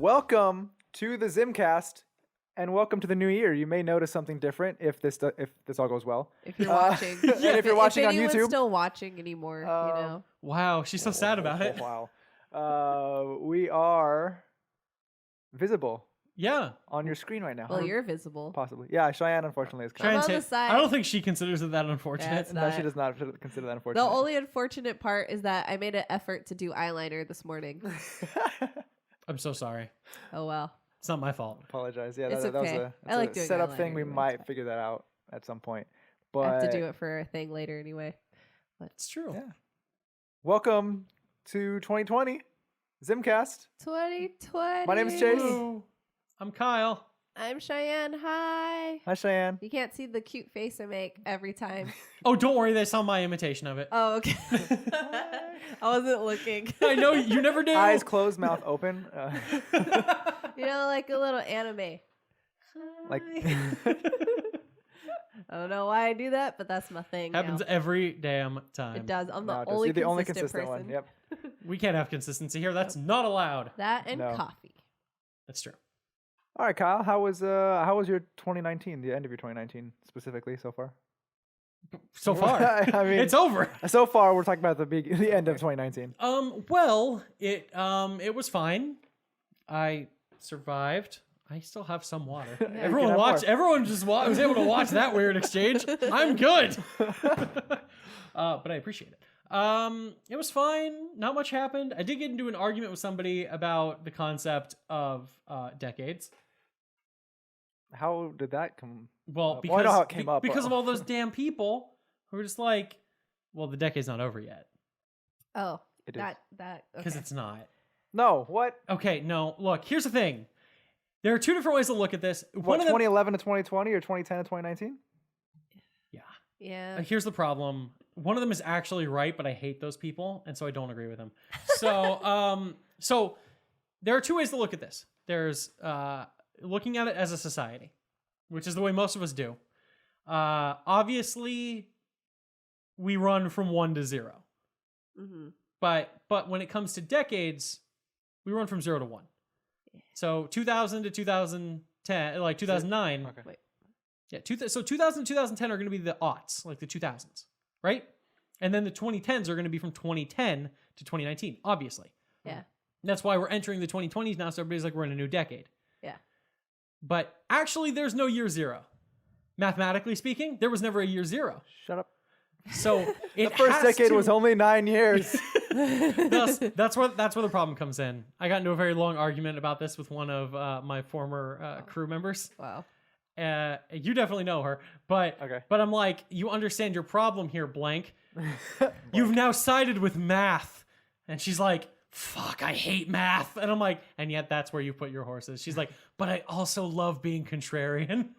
Welcome to the ZymCast, and welcome to the new year. You may notice something different if this all goes well. If you're watching, and if you're watching on anyone's YouTube, still watching anymore, Wow, she's so sad about it. Wow, we are visible. Yeah. On your screen right now. Well, you're visible. Possibly. Yeah, Cheyenne unfortunately is I'm on the side. I don't think she considers it that unfortunate. Yeah, No, she does not consider that unfortunate. The only unfortunate part is that I made an effort to do eyeliner this morning. I'm so sorry. Oh well. It's not my fault. Apologize. Yeah, It's that was okay. a I like doing setup eyeliner thing. We anyway, might it's fine. figure that out at some point. But I have to do it for a thing later anyway. But It's true. Yeah. Welcome to 2020 ZymCast. 2020. My name is Chase. Hello. I'm Kyle. I'm Cheyenne. Hi. Hi, Cheyenne. You can't see the cute face I make every time. Oh, don't worry. They saw my imitation of it. Oh, okay. I wasn't looking. I know you never do. Eyes closed, mouth open. You know, like a little anime. Like Hi. I don't know why I do that, but that's my thing. Happens now. every damn time. It does. I'm the No, just- only you're the only consistent consistent person. one. Yep. We can't have consistency here. That's not allowed. That and No. coffee. That's true. All right, Kyle. How was your 2019? The end of your 2019 specifically so far? So far, I mean, it's over. So far, we're talking about the end of 2019. Well, it was fine. I survived. I still have some water. You can Everyone have watched. more. Everyone just was able to watch that weird exchange. I'm good. But I appreciate it. It was fine. Not much happened. I did get into an argument with somebody about the concept of decades. How did that come? Well, I know how it came up. because of all those damn people who were just like, "Well, the decade's not over yet," Oh, It is. that because okay. it's not. No, what? Okay, no. Look, here's the thing. There are two different ways to look at this. What, One of them, 2011 to 2020 or 2010 to 2019? yeah. Yeah. Here's the problem. One of them is actually right, but I hate those people, and so I don't agree with them. So, so there are two ways to look at this. There's looking at it as a society, which is the way most of us do. Obviously, we run from 1 to 0. Mm-hmm. But when it comes to decades, we run from 0 to 1. So 2000 to 2010, like 2009. Okay. Wait. Yeah, so 2000 to 2010 are going to be the aughts, like the 2000s, right? And then the 2010s are going to be from 2010 to 2019, obviously. Yeah. And that's why we're entering the 2020s now, so everybody's like, we're in a new decade. Yeah. But actually, there's no year 0. Mathematically speaking, there was never a year 0. Shut up. So The first decade was only 9 years. That's where the problem comes in. I got into a very long argument about this with one of my former crew members. Wow. You definitely know her, but Okay. but I'm like, you understand your problem here, blank. You've now sided with math, and she's like, fuck, I hate math, and I'm like, and yet that's where you put your horses. She's like, but I also love being contrarian,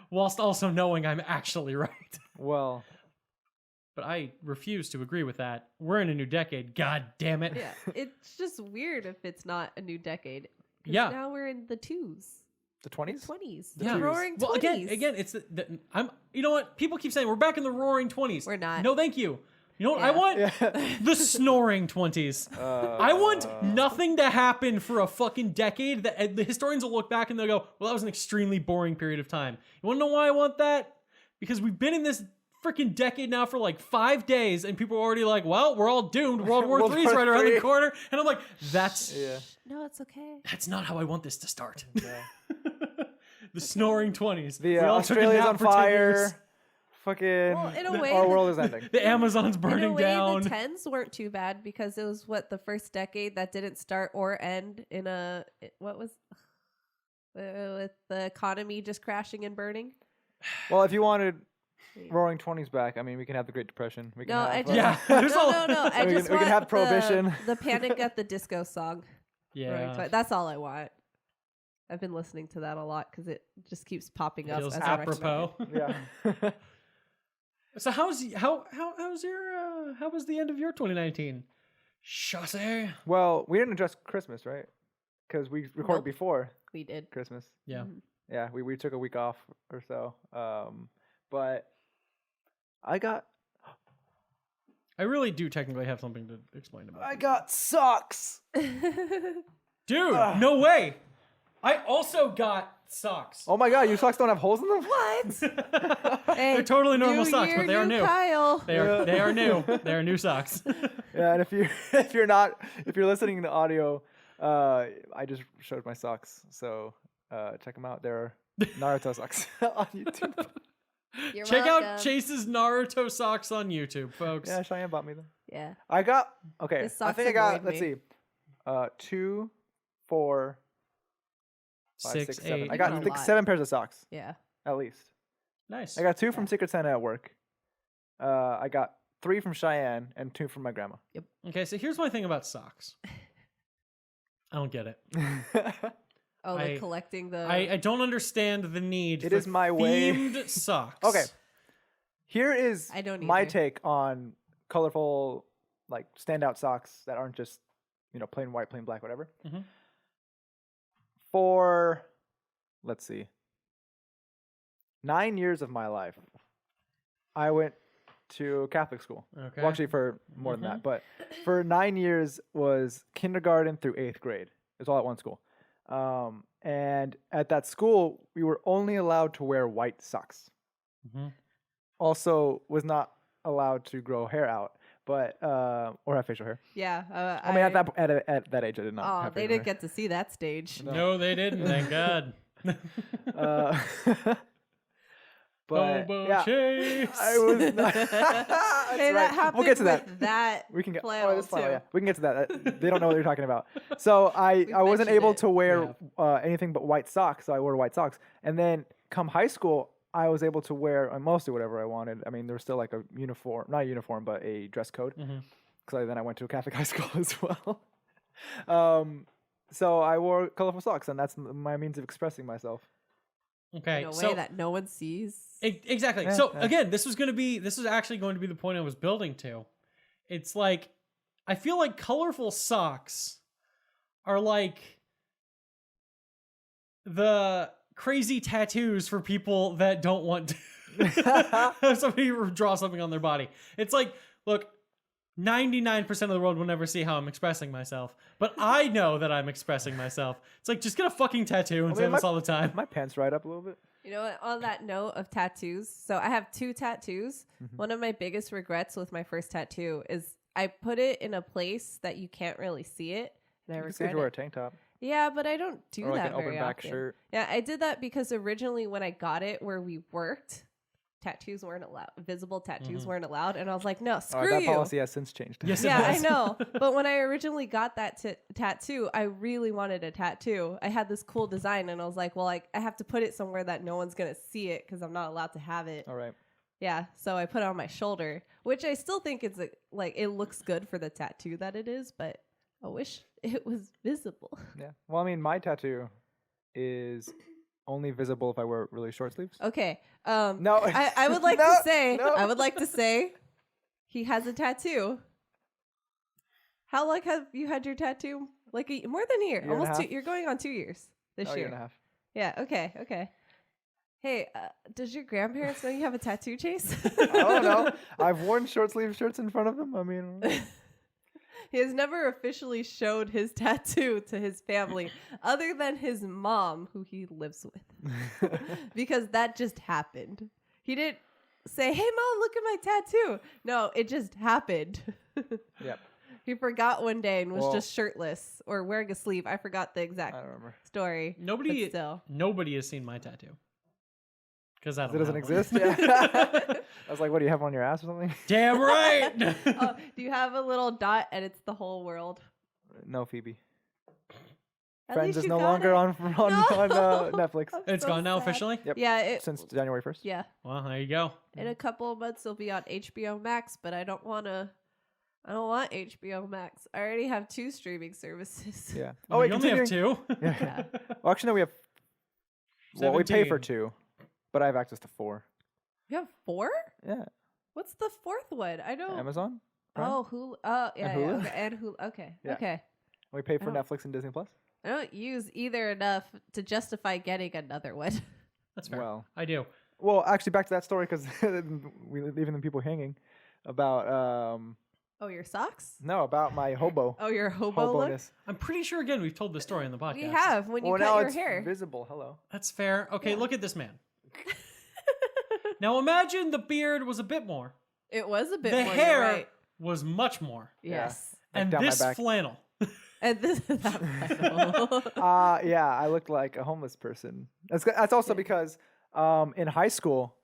whilst also knowing I'm actually right. Well, But I refuse to agree with that. We're in a new decade. God damn it. Yeah. It's just weird if it's not a new decade. 'Cause Yeah. Now we're in the 2s. the 20s? 20s. The The twos. roaring 20s. Well, again, it's I'm. You know what? People keep saying we're back in the roaring 20s. We're not. No, thank you. You know what I Yeah. want? Yeah. The snoring 20s. I want nothing to happen for a fucking decade. That the historians will look back and they'll go, "Well, that was an extremely boring period of time." You want to know why I want that? Because we've been in this freaking decade now for like 5 days, and people are already like, "Well, we're all doomed. World War World III is War right around III. the corner," and I'm like, "That's Yeah. No, it's okay. that's not how I want this to start." Yeah. The snoring 20s. The We all took a Australia's nap on for 10 years. fire. Fucking. Well, in a way, our the- world is ending. The Amazon's In burning a way, down. the 10s weren't too bad because it was the first decade that didn't start or end in what was with the economy just crashing and burning. Well, if you wanted roaring 20s back, I mean, we can have the Great Depression. We can No, have, I just Yeah, no, there's no, all- no. I We just can- we can want have Prohibition. The Panic at the Disco song. Yeah. That's all I want. I've been listening to that a lot because it just keeps popping up Feels as I recommend apropos. Yeah. So how was the end of your 2019? Chassé. Well, we didn't address Christmas, right? Because we recorded Nope. before We did. Christmas. Yeah. Mhm. Yeah, we took a week off or so. But I got I really do technically have something to explain about. socks. Dude, no way. I also got socks. Oh my god, your socks don't have holes in them? What? They're totally normal New socks, year, but they are new. Kyle. They are new. They are new socks. Yeah, and if you're listening to audio, I just showed my socks, so check them out. They're Naruto socks on YouTube. You're Check out welcome. Chase's Naruto socks on YouTube, folks. Yeah, Cheyenne bought me them. Yeah. I got okay. His I socks think I got. annoyed Let's me. see, 2, 4, 5, 6, 6, 7. 8. I got a I think lot. 7 pairs of socks Yeah. at least. Nice. I got 2 from Yeah. Secret Santa at work. I got 3 from Cheyenne and 2 from my grandma. Okay, so here's my thing about socks. I don't get it. Oh, I- like collecting the. I don't understand the need It for is my way. themed socks. Okay. Here is I don't my either. take on colorful, like standout socks that aren't just, plain white, plain black, whatever. Mhm. For, let's see, 9 years of my life, I went to Catholic school. Okay. Well, actually, for more than Mhm. that, but for 9 years was kindergarten through 8th grade. It's all at one school. And at that school, we were only allowed to wear white socks. Mhm. Also, was not allowed to grow hair out, but or have facial hair. Yeah. I mean, at that age, I did not. Oh, have they facial didn't hair. get to see that stage. No, they didn't. Thank God. Uh, but Bobo yeah, Chase. I was. Not, that's Hey, that right. happened We'll get to that. with that We can get flannel, this flannel, too. yeah. We can get to that. They don't know what you're talking about. So I wasn't mentioned able it. to wear anything but white socks. So I wore white socks, and then come high school, I was able to wear mostly whatever I wanted. I mean, there was still like a uniform, not a uniform, but a dress code. Mhm. Because then I went to a Catholic high school as well. So I wore colorful socks, and that's my means of expressing myself. Okay, in a way so that no one sees. exactly. Yeah, So yeah. again, this was actually going to be the point I was building to. It's like I feel like colorful socks are like the crazy tattoos for people that don't want to have somebody draw something on their body. It's like, look, 99% of the world will never see how I'm expressing myself, but I know that I'm expressing myself. It's like, just get a fucking tattoo and I say mean, this all the time. My pants right up a little bit. You know what? On that note of tattoos, so I have 2 tattoos. Mhm. One of my biggest regrets with my first tattoo is I put it in a place that you can't really see it, and I You can see if regret you wear a it. tank top Yeah, but I don't do or like that an open very back often. shirt. Yeah, I did that because originally when I got it where we worked, tattoos weren't allowed. Visible tattoos Mhm. weren't allowed, and I was like, no, All screw right, that you. policy has since changed. Yes, it Yeah, I has. know. But when I originally got that tattoo, I really wanted a tattoo. I had this cool design, and I was like, well, I have to put it somewhere that no one's going to see it because I'm not allowed to have it. All right. Yeah, so I put it on my shoulder, which I still think is like it looks good for the tattoo that it is, but I wish it was visible. Yeah. Well, I mean, my tattoo is only visible if I wear really short sleeves. Okay. No. I would like No, to say no. I would like to say he has a tattoo. How long have you had your tattoo? Like more than a year. Year and a Almost 2. half. You're going on 2 years this Oh, year. year and a half. Yeah, okay. Hey, does your grandparents know you have a tattoo, Chase? I don't know. I've worn short sleeve shirts in front of them. I mean, He has never officially showed his tattoo to his family other than his mom, who he lives with. Because that just happened. He didn't say, hey, Mom, look at my tattoo. No, it just happened. Yep. He forgot one day and was Well- just shirtless or wearing a sleeve. I forgot the I exact don't remember. story. Nobody, But still. nobody has seen my tattoo because I don't It doesn't have one. exist. Yeah. I was like, what do you have on your ass or something? Damn right. Oh, do you have a little dot and it's the whole world? No, Phoebe. At Friends least is you no got longer it. on Netflix I'm It's so gone now sad. officially. Yep. Yeah, it, since January 1st. yeah. Well, there you go. In a couple of months, it'll be on HBO Max, but I don't want HBO Max. I already have 2 streaming services. Yeah. Oh, wait, you only have continuing- 2. Yeah. Well, actually, no, we have. Well, we pay for 17. 2, but I have access to 4. You have 4? Yeah. What's the 4th one? I don't. Amazon. Prime? Oh, Hulu. Oh, yeah, And yeah. Hulu? Okay. And Hulu. Okay. Yeah. Okay. We pay for I don't- Netflix and Disney Plus. I don't use either enough to justify getting another one. That's fair. Well, I do. well, actually, back to that story because we leaving the people hanging about Oh, your socks? No, about my hobo. Oh, your hobo look? Hobo-ness. I'm pretty sure, again, we've told this story on the podcast. We have when you Well, cut now your it's hair. visible. Hello. That's fair. Okay, Yeah. look at this man. Now imagine the beard was a bit more. It was a bit The more, you're hair right. was much more. Yes. Like And down my this back. flannel. And this is that Yeah, I looked like a homeless person. That's also because in high school,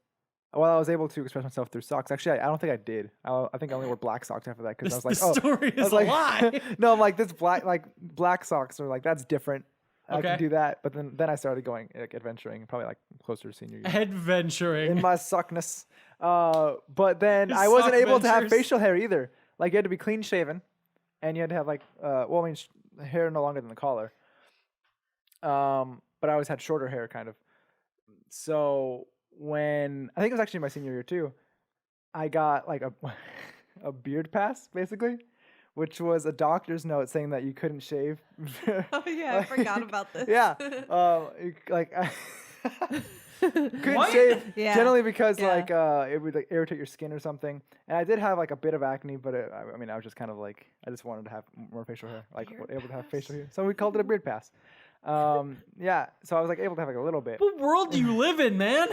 while I was able to express myself through socks, actually, I don't think I did. I think I only wore black socks after that because I was like, This story I was is a like, lie. no, I'm like this black socks are like that's different. I Okay. can do that, but then I started going like adventuring, probably like closer to senior year Adventuring. in my sockness. But then I wasn't Sock able to have ventures. facial hair either. Like you had to be clean shaven, and you had to have like hair no longer than the collar. But I always had shorter hair, kind of. So when I think it was actually my senior year too, I got like a beard pass basically, which was a doctor's note saying that you couldn't shave. Oh yeah, I forgot about this. Yeah, couldn't What? shave Yeah. generally because Yeah. like it would like irritate your skin or something. And I did have like a bit of acne, but I mean I was just kind of like I just wanted to have more facial hair, like Beard able to have pass. facial hair. So we called it a beard pass. Yeah, so I was like able to have like a little bit. What world do you live in, man?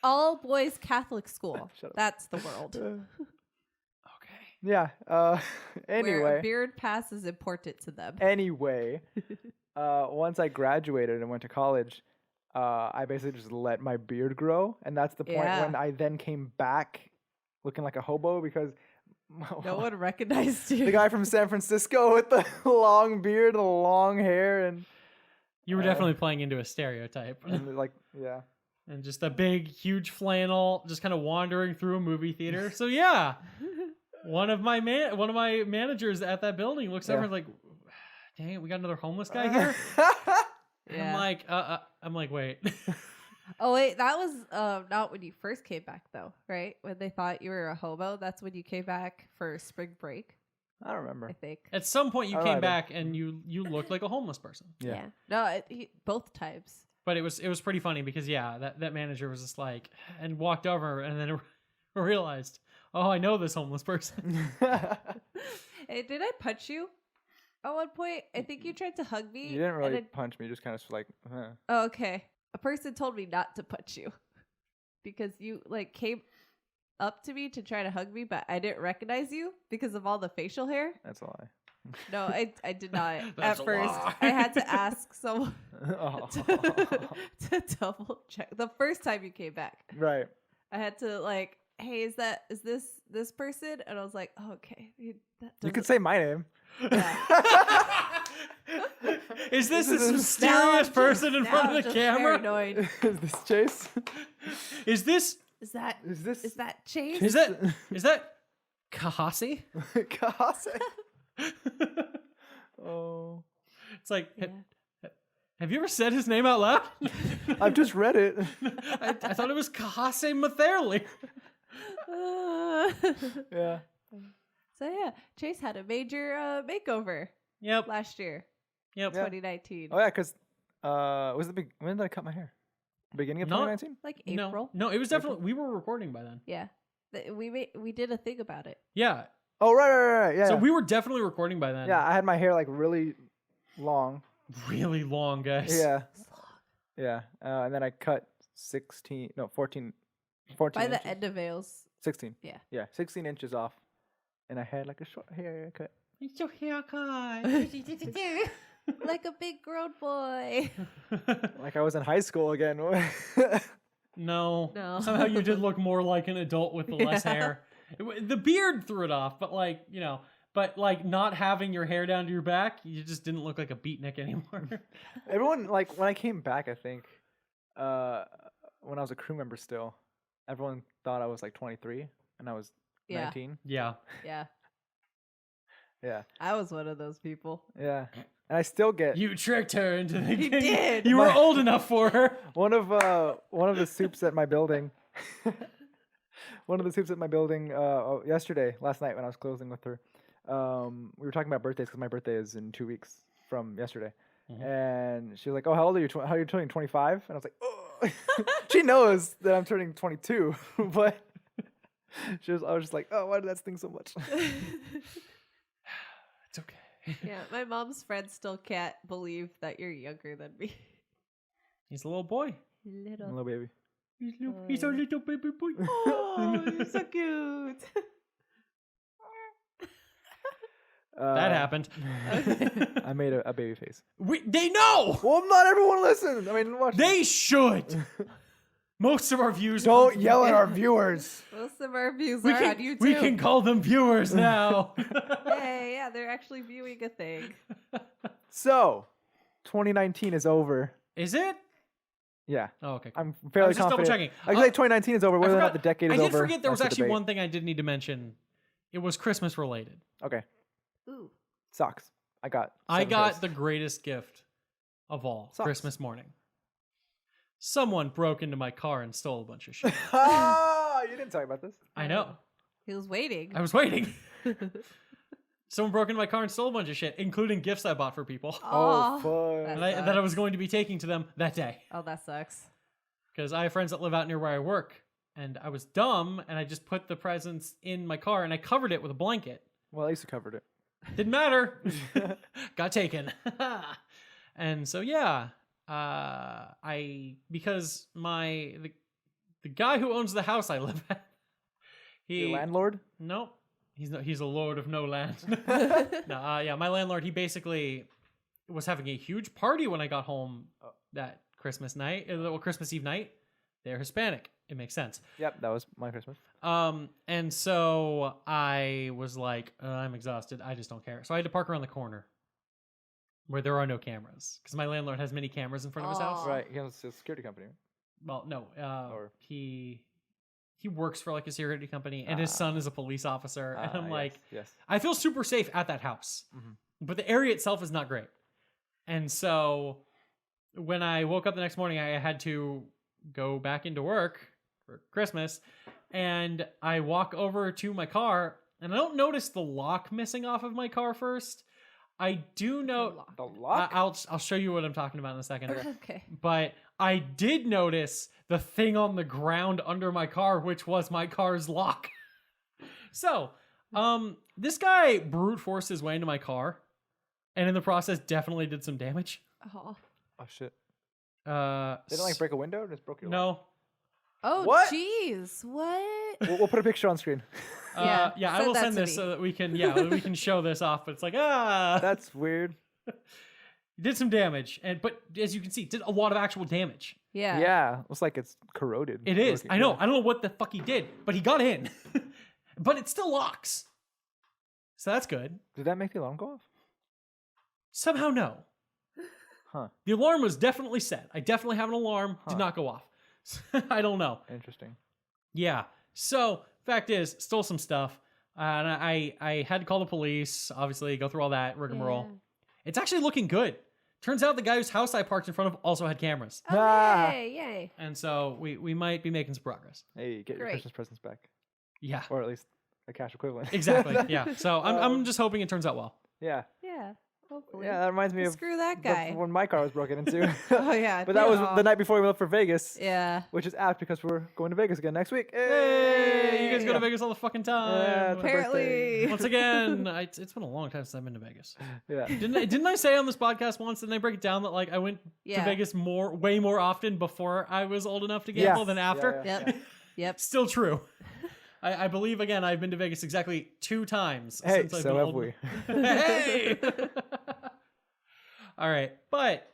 All boys Catholic school. Shut up. That's the world. Okay. Yeah. Where Anyway. a beard pass is important to them. Anyway, once I graduated and went to college, I basically just let my beard grow, and that's the point Yeah. when I then came back looking like a hobo because No one recognized you. the guy from San Francisco with the long beard, the long hair, and You were definitely playing into a stereotype. like yeah. And just a big, huge flannel, just kind of wandering through a movie theater. So yeah, one of my managers at that building looks over Yeah. and like, dang it, we got another homeless guy here. And Yeah. I'm like, wait. Oh wait, that was not when you first came back though, right? When they thought you were a hobo, that's when you came back for spring break, I don't remember. I think. At some point, you All came right, back and you looked like a homeless person. Yeah. No, both times. But it was pretty funny because that manager was just like and walked over and then realized, oh, I know this homeless person. Hey, did I punch you at one point? I think you tried to hug me. You didn't really and punch me, just kind of like, huh. Oh, okay. A person told me not to punch you because you like came up to me to try to hug me, but I didn't recognize you because of all the facial hair. That's a lie. No, I did not. That's At a first, lie. I had to ask someone Oh. to double check. The first time you came back, Right. I had to like, hey, is this person? And I was like, oh, okay. You could say my name. Is this This this is- mysterious person in front of the camera? Annoyed. Is this Chase? Is this Is that Is this Chase? is that Kahasi? Kase? Oh. It's like, Yeah. have you ever said his name out loud? I've just read it. I thought it was Kahase Matherly. Yeah. So yeah, Chase had a major makeover Yep. last year, Yep. 2019. Oh yeah, because was the big when did I cut my hair? Beginning of Not- 2019? Like April. No, it was definitely we were recording by then. Yeah. We did a thing about it. Yeah. Oh right. Yeah. So we were definitely recording by then. yeah, I had my hair like really long. Really long, guys. Yeah. Yeah. And then I cut 14 By inches. the end of Vales. 16. Yeah. Yeah, 16 inches off. And I had like a short haircut. It's your haircut. Like a big grown boy. Like I was in high school again. No. No. Somehow you did look more like an adult with the less Yeah. hair. The beard threw it off, but but not having your hair down to your back, you just didn't look like a beatnik anymore. Everyone, like, when I came back, I think, when I was a crew member still, everyone thought I was like 23 and I was Yeah. 19. Yeah. Yeah. Yeah. I was one of those people. Yeah. And I still get You tricked her into thinking did. you were My- old enough for her. one of the soups at my building. One of the soups at my building last night when I was closing with her. We were talking about birthdays because my birthday is in 2 weeks from yesterday. Mhm. And she was like, "Oh, how old are you? How are you turning 25?" And I was like, "Oh." She knows that I'm turning 22, but I was just like, oh, why did that sting so much? It's okay. Yeah, my mom's friends still can't believe that you're younger than me. He's a little boy. Little baby. He's a little baby boy. Oh, you're so cute. That happened. I made a baby face. They know. Well, not everyone listens. I mean, watch. They should. Most of our views. Don't yell at our viewers. Most of our views We are can, on YouTube. we can call them viewers now. Hey, yeah, they're actually viewing a thing. So, 2019 is over. Is it? Yeah. Oh, okay. I'm I fairly was just double confident. checking. I feel like 2019 is over. Whether or not the decade is I over. did forget there was that's the actually debate. one thing I did need to mention. It was Christmas related. Okay. Ooh. Socks. I got the greatest gift of all Socks. Christmas morning. Someone broke into my car and stole a bunch of shit. Oh, you didn't tell me about this. I know. He was waiting. I was waiting. Someone broke into my car and stole a bunch of shit, including gifts I bought for people. Oh, that fuck. That I was going to be taking to them that day. Oh, that sucks. Because I have friends that live out near where I work. And I was dumb, and I just put the presents in my car, and I covered it with a blanket. Well, at least you covered it. Didn't matter. Got taken. And so, yeah. Because the guy who owns the house I live at, Your landlord? Nope. He's a lord of no land. No, yeah, my landlord, he basically was having a huge party when I got home that Christmas night, Christmas Eve night. They're Hispanic. It makes sense. Yep, that was my Christmas. And so I was like, I'm exhausted. I just don't care. So I had to park around the corner where there are no cameras because my landlord has many cameras in front of his house. Right, he has a security company. Well, no, Or- he works for like a security company, and his son is a police officer. And I'm like, yes. I feel super safe at that house, but the area itself is not great. And so when I woke up the next morning, I had to go back into work for Christmas, and I walk over to my car, and I don't notice the lock missing off of my car first. I do know The lock? I'll show you what I'm talking about in a second. Okay. But I did notice the thing on the ground under my car, which was my car's lock. So, this guy brute forced his way into my car, and in the process definitely did some damage. Oh. Oh, shit. They They didn't like break a window? Just broke your lock? No. Oh, What? jeez. What? We'll put a picture on screen. Yeah, I send will that send to this me. so that we can show this off. But it's like That's weird. did some damage, but as you can see, did a lot of actual damage. Yeah. Yeah, looks like it's corroded. It is. Looking- I know. yeah. I don't know what the fuck he did, but he got in. But it still locks. So that's good. Did that make the alarm go off? Somehow no. Huh. The alarm was definitely set. I definitely have an alarm. Did Huh. not go off. I don't know. Interesting. Yeah. So fact is, stole some stuff. And I had to call the police, obviously, go through all that rigmarole. Yeah. It's actually looking good. Turns out the guy whose house I parked in front of also had cameras. Oh, Ah. yay. And so we might be making some progress. Hey, get your Great. Christmas presents back. Yeah. Or at least a cash equivalent. Exactly. Yeah. So I'm Um, just hoping it turns out well. Yeah. Yeah. Hopefully. Yeah, that reminds me of Screw that the- guy. when my car was broken into. Oh, yeah. But that was Aw. the night before we went for Vegas, Yeah. which is apt because we're going to Vegas again next week. Hey, you guys go to Yeah. Vegas all the fucking Yeah, time. it's my birthday. Apparently. Once again, it's been a long time since I've been to Vegas. Yeah. Didn't I say on this podcast once? Didn't I break it down that like I went to Yeah. Vegas way more often before I was old enough to gamble Yeah. than after? Yeah, Yep. Yep. Still true. I believe again I've been to Vegas exactly 2 times Hey, since I've so been have old. we. Hey. All right, but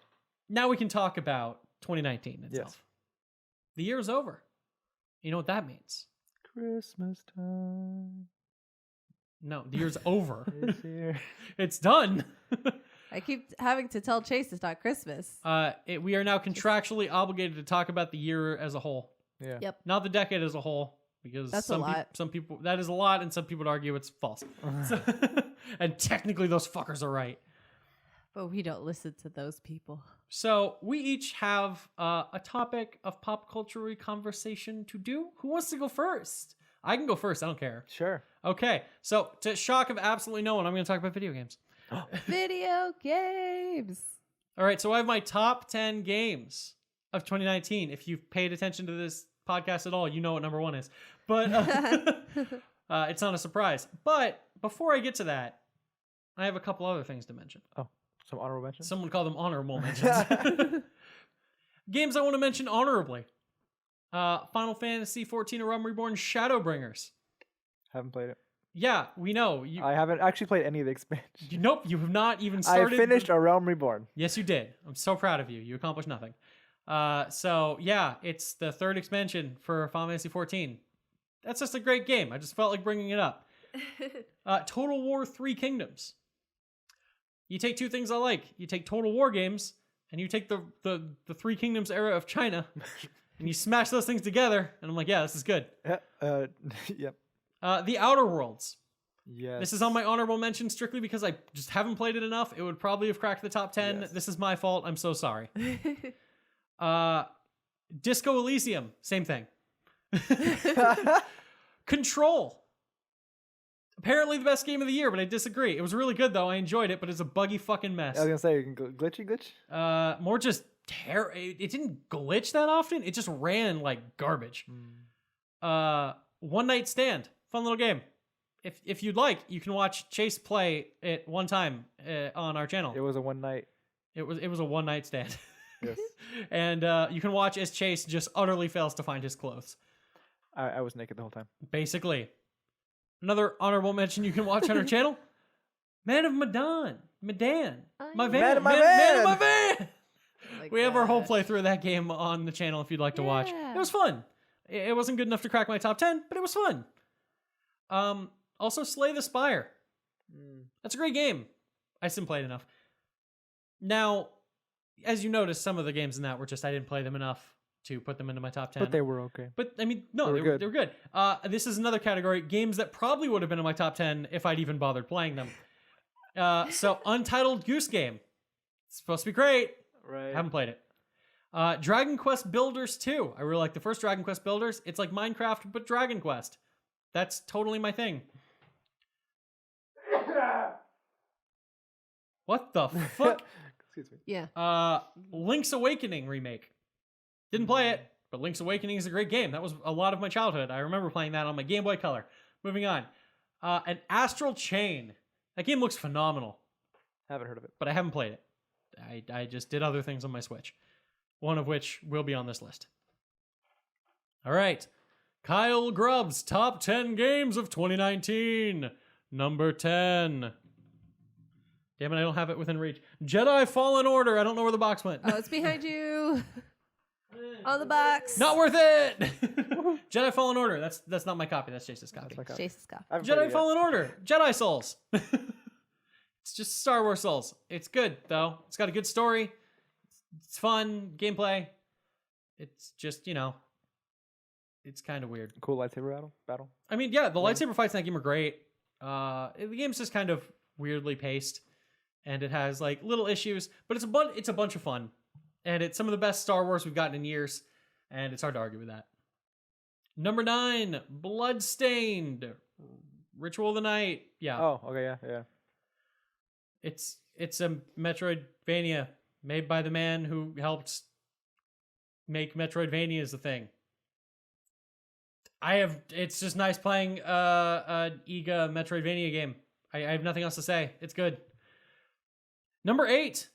now we can talk about 2019 itself. Yes. The year's over. You know what that means? Christmas time No, the year's over. is here. It's done. I keep having to tell Chase it's not Christmas. We are now contractually obligated to talk about the year as a whole, Yeah. Yep. not the decade as a whole, because That's a some lot. some people that is a lot, and some people would argue it's false. So- and technically, those fuckers are right. But we don't listen to those people. So we each have a topic of pop culture conversation to do. Who wants to go first? I can go first. I don't care. Sure. Okay. So to shock of absolutely no one, I'm going to talk about video games. Video games. All right. So I have my top 10 games of 2019. If you've paid attention to this podcast at all, you know what number 1 is. But it's not a surprise. But before I get to that, I have a couple other things to mention. Oh, some honorable mentions? Someone call them honorable mentions. Games I want to mention honorably. Final Fantasy XIV: A Realm Reborn Shadowbringers. Haven't played it. Yeah, we know. I haven't actually played any of the expansions. Nope, you have not even started. I finished A Realm Reborn. Yes, you did. I'm so proud of you. You accomplished nothing. So yeah, it's the third expansion for Final Fantasy XIV. That's just a great game. I just felt like bringing it up. Total War 3 Kingdoms. You take two things I like. You take Total War games, and you take the Three Kingdoms era of China, and you smash those things together, and I'm like, yeah, this is good. Yep. The Outer Worlds. Yes. This is on my honorable mention strictly because I just haven't played it enough. It would probably have cracked the top 10. Yes. This is my fault. I'm so sorry. Disco Elysium. Same thing. Control. Apparently the best game of the year, but I disagree. It was really good though. I enjoyed it, but it's a buggy fucking mess. I was gonna say, you can glitch. More just it didn't glitch that often. It just ran like garbage. One Night Stand. Fun little game. If you'd like, you can watch Chase play it one time on our channel. It was a one night. It was a one night stand. Yes. And you can watch as Chase just utterly fails to find his clothes. I was naked the whole time. Basically. Another honorable mention you can watch on our channel. Man of Medan. My van. Man of my Man of van. my van. Like We have our whole that. playthrough of that game on the channel if you'd like to watch. Yeah. It was fun. It wasn't good enough to crack my top 10, but it was fun. Also, Slay the Spire. That's a great game. I just didn't play it enough. Now, as you noticed, some of the games in that were just I didn't play them enough to put them into my top 10. But they were okay. But I mean, no, They were they were good. This is another category, games that probably would have been in my top 10 if I'd even bothered playing them. So Untitled Goose Game. It's supposed to be great. Right. Haven't played it. Dragon Quest Builders 2. I really like the first Dragon Quest Builders. It's like Minecraft, but Dragon Quest. That's totally my thing. What the fuck? Excuse me. Yeah. Link's Awakening remake. Didn't play it, but Link's Awakening is a great game. That was a lot of my childhood. I remember playing that on my Game Boy Color. Moving on. An Astral Chain. That game looks phenomenal, Haven't heard of it. but I haven't played it. I just did other things on my Switch. One of which will be on this list. All right. Kyle Grubb's top 10 games of 2019. Number 10. Damn it, I don't have it within reach. Jedi Fallen Order. I don't know where the box went. Oh, it's behind you. On the box. Not worth it. Jedi Fallen Order. That's not my copy. That's Chase's copy. That's my copy. Chase's copy. I haven't played it Jedi yet. Fallen Order. Jedi Souls. It's just Star Wars Souls. It's good though. It's got a good story. It's fun gameplay. It's just, it's kind of weird. Cool lightsaber battle. I mean, yeah, the lightsaber fights in that game are great. The game's just kind of weirdly paced, and it has like little issues, but it's a bunch of fun, and it's some of the best Star Wars we've gotten in years, and it's hard to argue with that. Number 9, Bloodstained, Ritual of the Night. Yeah, Oh, okay, yeah. it's a Metroidvania made by the man who helped make Metroidvania as a thing. It's just nice playing an EGA Metroidvania game. I have nothing else to say. It's good. Number 8.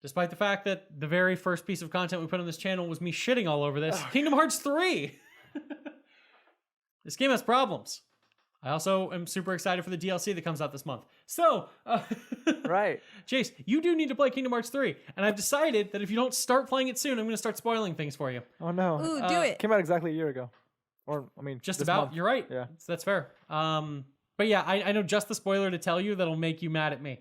Despite the fact that the very first piece of content we put on this channel was me shitting all over this, Kingdom Hearts 3. This game has problems. I also am super excited for the DLC that comes out this month. So, Right. Chase, you do need to play Kingdom Hearts 3. And I've decided that if you don't start playing it soon, I'm going to start spoiling things for you. Oh no. Ooh, do it. Came out exactly a year ago. Or I mean, Just this about. month. You're right. Yeah. That's fair. But yeah, I know just the spoiler to tell you that'll make you mad at me.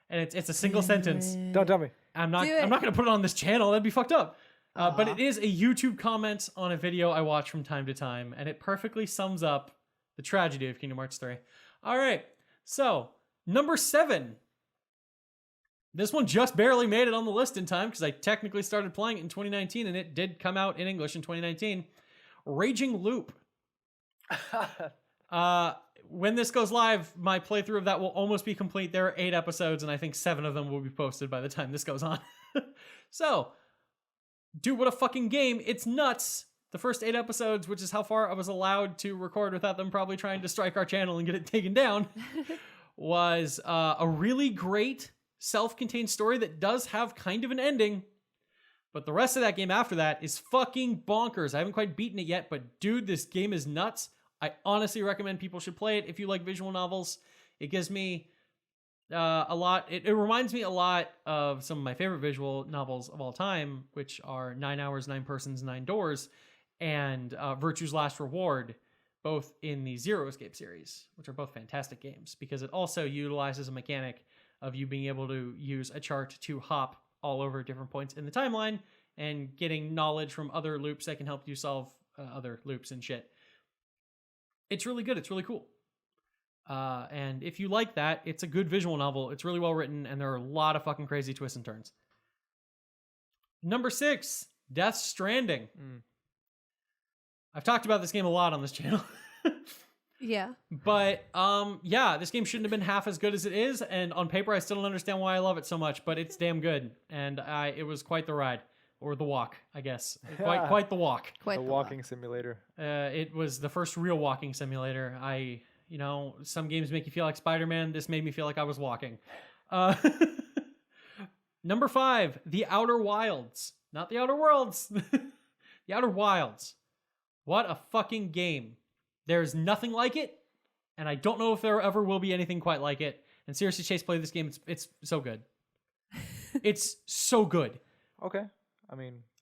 And it's a single sentence. Don't tell me. I'm not Do it. going to put it on this channel. That'd be fucked up. But it is a YouTube comment on a video I watch from time to time, and it perfectly sums up the tragedy of Kingdom Hearts 3. All right. So, number 7. This one just barely made it on the list in time because I technically started playing it in 2019 and it did come out in English in 2019. Raging Loop. When this goes live, my playthrough of that will almost be complete. There are 8 episodes and I think 7 of them will be posted by the time this goes on. So, dude, what a fucking game. It's nuts. the first 8 episodes, which is how far I was allowed to record without them probably trying to strike our channel and get it taken down, was a really great self-contained story that does have kind of an ending. But the rest of that game after that is fucking bonkers. I haven't quite beaten it yet, but dude, this game is nuts. I honestly recommend people should play it if you like visual novels. It gives me a lot. It reminds me a lot of some of my favorite visual novels of all time, which are 9 Hours, 9 Persons, 9 Doors, and Virtue's Last Reward, both in the Zero Escape series, which are both fantastic games because it also utilizes a mechanic of you being able to use a chart to hop all over different points in the timeline and getting knowledge from other loops that can help you solve other loops and shit. It's really good. It's really cool. And if you like that, it's a good visual novel. It's really well written, and there are a lot of fucking crazy twists and turns. Number 6, Death Stranding. I've talked about this game a lot on this channel. Yeah. But yeah, this game shouldn't have been half as good as it is, and on paper I still don't understand why I love it so much, but it's damn good. And it was quite the ride. Or the walk, I guess. Quite the walk. The walking simulator. It was the first real walking simulator. Some games make you feel like Spider-Man. This made me feel like I was walking. Number 5, The Outer Wilds. Not The Outer Worlds. The Outer Wilds. What a fucking game. There's nothing like it, and I don't know if there ever will be anything quite like it. And seriously, Chase, play this game. It's so good. It's so good. Okay. I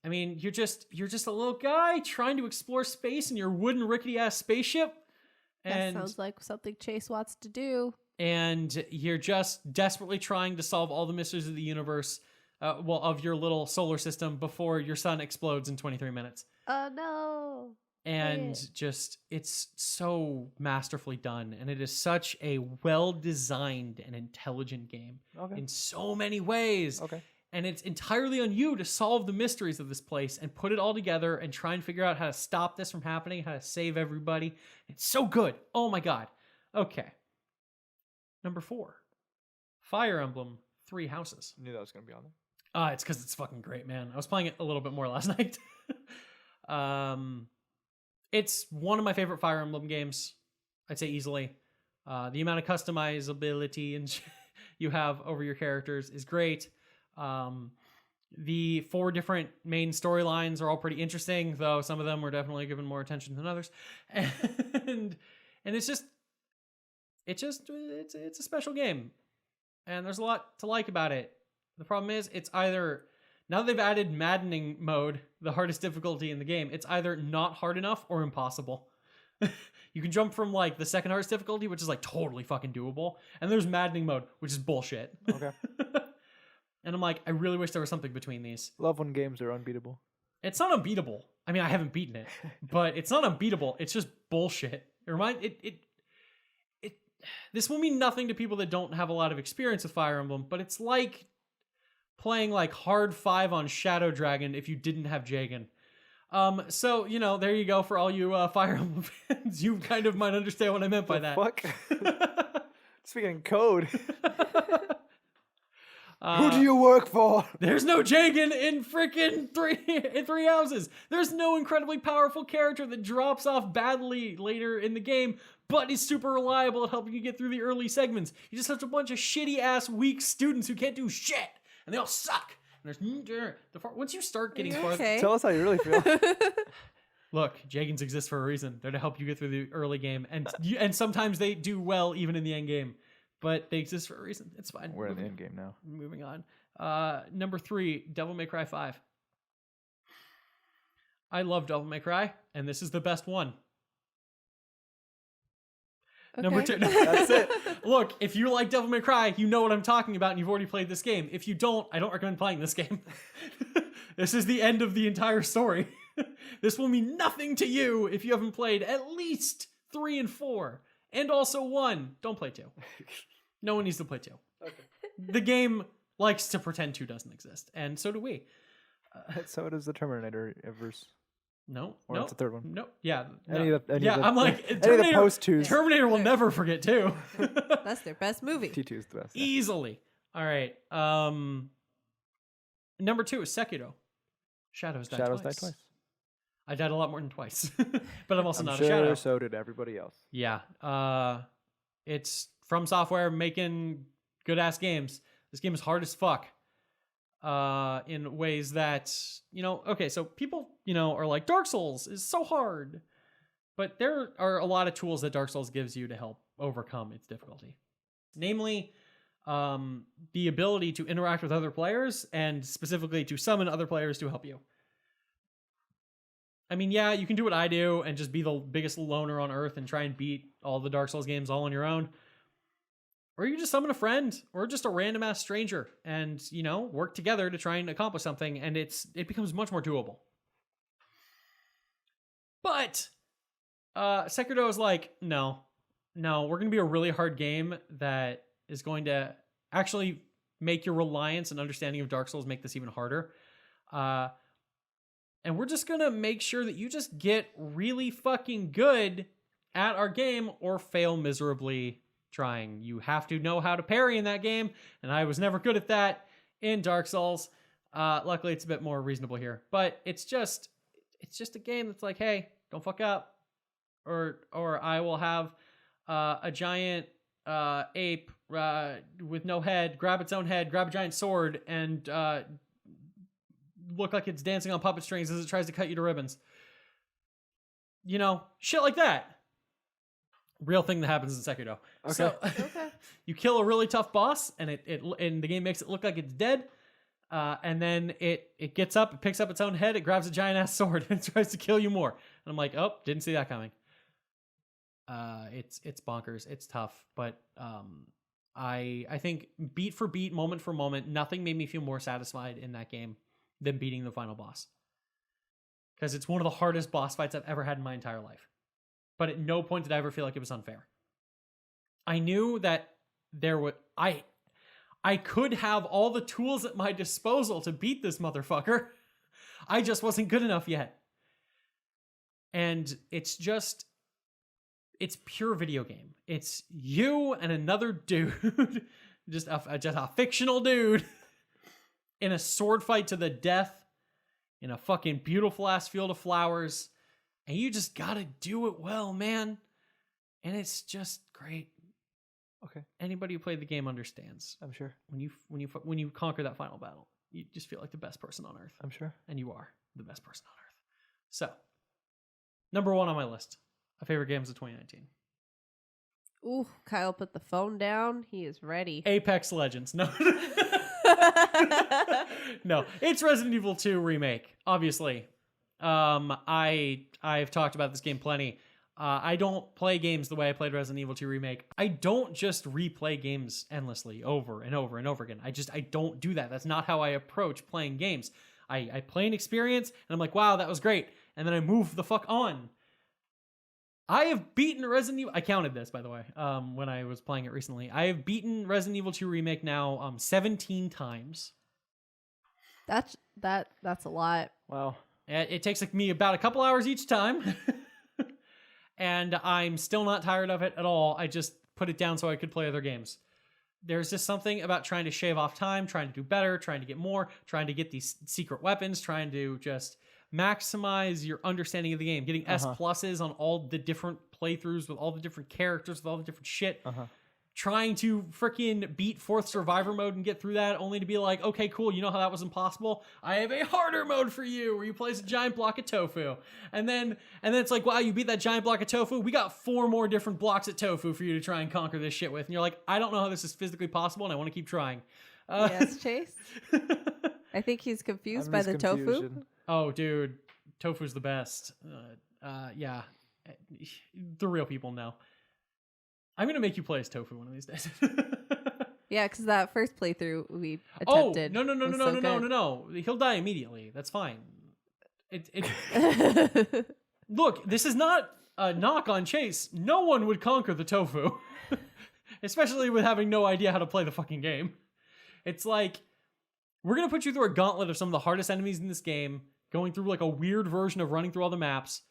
mean, you're just a little guy trying to explore space in your wooden rickety ass spaceship. And that sounds like something Chase wants to do. And you're just desperately trying to solve all the mysteries of the universe, of your little solar system before your sun explodes in 23 minutes. Oh no. And it's so masterfully done. And it is such a well-designed and intelligent game in so many ways. Okay. And it's entirely on you to solve the mysteries of this place and put it all together and try and figure out how to stop this from happening, how to save everybody. It's so good. Oh my God. Okay. Number 4, Fire Emblem 3 Houses. I knew that was going to be on there. It's because it's fucking great, man. I was playing it a little bit more last night. It's one of my favorite Fire Emblem games. I'd say easily. The amount of customizability and you have over your characters is great. The 4 different main storylines are all pretty interesting, though some of them were definitely given more attention than others. And it's a special game. And there's a lot to like about it. The problem is it's either, now that they've added maddening mode, the hardest difficulty in the game, it's either not hard enough or impossible. You can jump from like the second hardest difficulty, which is like totally fucking doable, and there's maddening mode, which is bullshit. Okay. And I'm like, I really wish there was something between these. Love when games are unbeatable. It's not unbeatable. I mean, I haven't beaten it, but it's not unbeatable. It's just bullshit. This will mean nothing to people that don't have a lot of experience with Fire Emblem, but it's like playing like hard 5 on Shadow Dragon if you didn't have Jagen. So, there you go for all you Fire Emblem fans. You kind of might understand what I meant by that. Fuck? Speaking code. Who do you work for? There's no Jagen in freaking three houses. There's no incredibly powerful character that drops off badly later in the game, but is super reliable at helping you get through the early segments. You just have a bunch of shitty ass weak students who can't do shit, and they all suck. And once you start getting far, tell us how you really feel. Look, Jagens exist for a reason. They're to help you get through the early game, and sometimes they do well even in the end game. But they exist for a reason. It's fine. We're in the end game now. Moving on. Number 3, Devil May Cry 5. I love Devil May Cry, and this is the best one. Okay. Number 2. That's it. Look, if you like Devil May Cry, you know what I'm talking about, and you've already played this game. If you don't, I don't recommend playing this game. This is the end of the entire story. This will mean nothing to you if you haven't played at least 3 and 4. And also 1. Don't play 2. No one needs to play 2. Okay. The game likes to pretend 2 doesn't exist, and so do we. So does the Terminator verse. No. Or it's the third one. No. Yeah. I'm like, Terminator, post-2s. Terminator will never forget 2. That's their best movie. T2 is the best. Yeah. Easily. All right. Number 2 is Sekiro. Shadows Die Twice. I died a lot more than twice, but I'm also I'm not sure a shadow. so did everybody else. Yeah. It's From Software making good ass games. This game is hard as fuck. In ways that, okay, so people, are like, Dark Souls is so hard. But there are a lot of tools that Dark Souls gives you to help overcome its difficulty. Namely, the ability to interact with other players and specifically to summon other players to help you. I mean, yeah, you can do what I do and just be the biggest loner on earth and try and beat all the Dark Souls games all on your own. Or you just summon a friend or just a random ass stranger and, work together to try and accomplish something, and it becomes much more doable. But Sekiro is like, no, we're going to be a really hard game that is going to actually make your reliance and understanding of Dark Souls make this even harder. And we're just going to make sure that you just get really fucking good at our game or fail miserably trying. You have to know how to parry in that game, and I was never good at that in Dark Souls. Luckily, it's a bit more reasonable here. But it's just a game that's like, hey, don't fuck up. Or I will have a giant ape with no head grab its own head, grab a giant sword, and look like it's dancing on puppet strings as it tries to cut you to ribbons. Shit like that. Real thing that happens in Sekiro. Okay. So Okay. you kill a really tough boss, and and the game makes it look like it's dead. And then it gets up, it picks up its own head, it grabs a giant ass sword, and it tries to kill you more. And I'm like, oh, didn't see that coming. It's bonkers. It's tough, but I think beat for beat, moment for moment, nothing made me feel more satisfied in that game than beating the final boss. Because it's one of the hardest boss fights I've ever had in my entire life. But at no point did I ever feel like it was unfair. I knew that I could have all the tools at my disposal to beat this motherfucker. I just wasn't good enough yet. And it's pure video game. It's you and another dude, just a fictional dude in a sword fight to the death in a fucking beautiful ass field of flowers. And you just gotta do it well, man. And it's just great. Okay. Anybody who played the game understands. I'm sure. When you conquer that final battle, you just feel like the best person on earth. I'm sure. And you are the best person on earth. So, number 1 on my list of favorite games of 2019. Ooh, Kyle put the phone down. He is ready. Apex Legends. No. No, it's Resident Evil 2 remake, obviously. I've talked about this game plenty. I don't play games the way I played Resident Evil 2 remake. I don't just replay games endlessly over and over and over again. I don't do that. That's not how I approach playing games. I play an experience and I'm like, wow, that was great. And then I move the fuck on. I have beaten Resident Evil. I counted this, by the way, when I was playing it recently. I have beaten Resident Evil 2 remake now 17 times. That's a lot. Wow. It takes me about a couple hours each time. And I'm still not tired of it at all. I just put it down so I could play other games. There's just something about trying to shave off time, trying to do better, trying to get more, trying to get these secret weapons, trying to just maximize your understanding of the game, getting S pluses on all the different playthroughs with all the different characters, with all the different shit. Trying to freaking beat 4th Survivor mode and get through that, only to be like, okay, cool, you know how that was impossible? I have a harder mode for you, where you place a giant block of tofu. And then it's like, wow, you beat that giant block of tofu? We got 4 more different blocks of tofu for you to try and conquer this shit with. And you're like, I don't know how this is physically possible, and I want to keep trying. Yes, Chase? I think he's confused by the tofu. Oh, dude, tofu's the best. Yeah, the real people know. I'm going to make you play as Tofu one of these days. Yeah, because that first playthrough we attempted. Oh, no. He'll die immediately. That's fine. Look, this is not a knock on Chase. No one would conquer the Tofu. Especially with having no idea how to play the fucking game. It's like, we're going to put you through a gauntlet of some of the hardest enemies in this game, going through like a weird version of running through all the maps.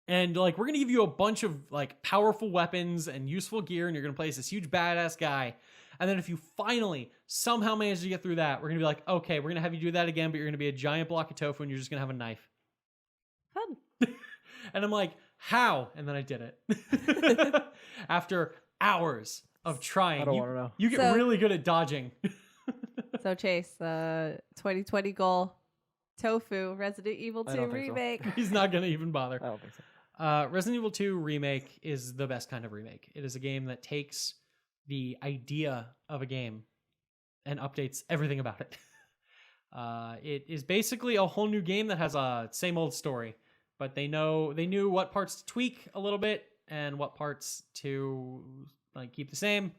And like, we're going to give you a bunch of like powerful weapons and useful gear, and you're going to play as this huge badass guy. And then if you finally somehow manage to get through that, we're going to be like, okay, we're going to have you do that again, but you're going to be a giant block of tofu and you're just going to have a knife. Fun. And I'm like, how? And then I did it. After hours of trying. I don't want to know. You get So- really good at dodging. So Chase, 2020 goal, Tofu, Resident Evil I 2 don't think so. remake. He's not going to even bother. I don't think so. Resident Evil 2 Remake is the best kind of remake. It is a game that takes the idea of a game and updates everything about it. It is basically a whole new game that has a same old story, but they knew what parts to tweak a little bit and what parts to like keep the same.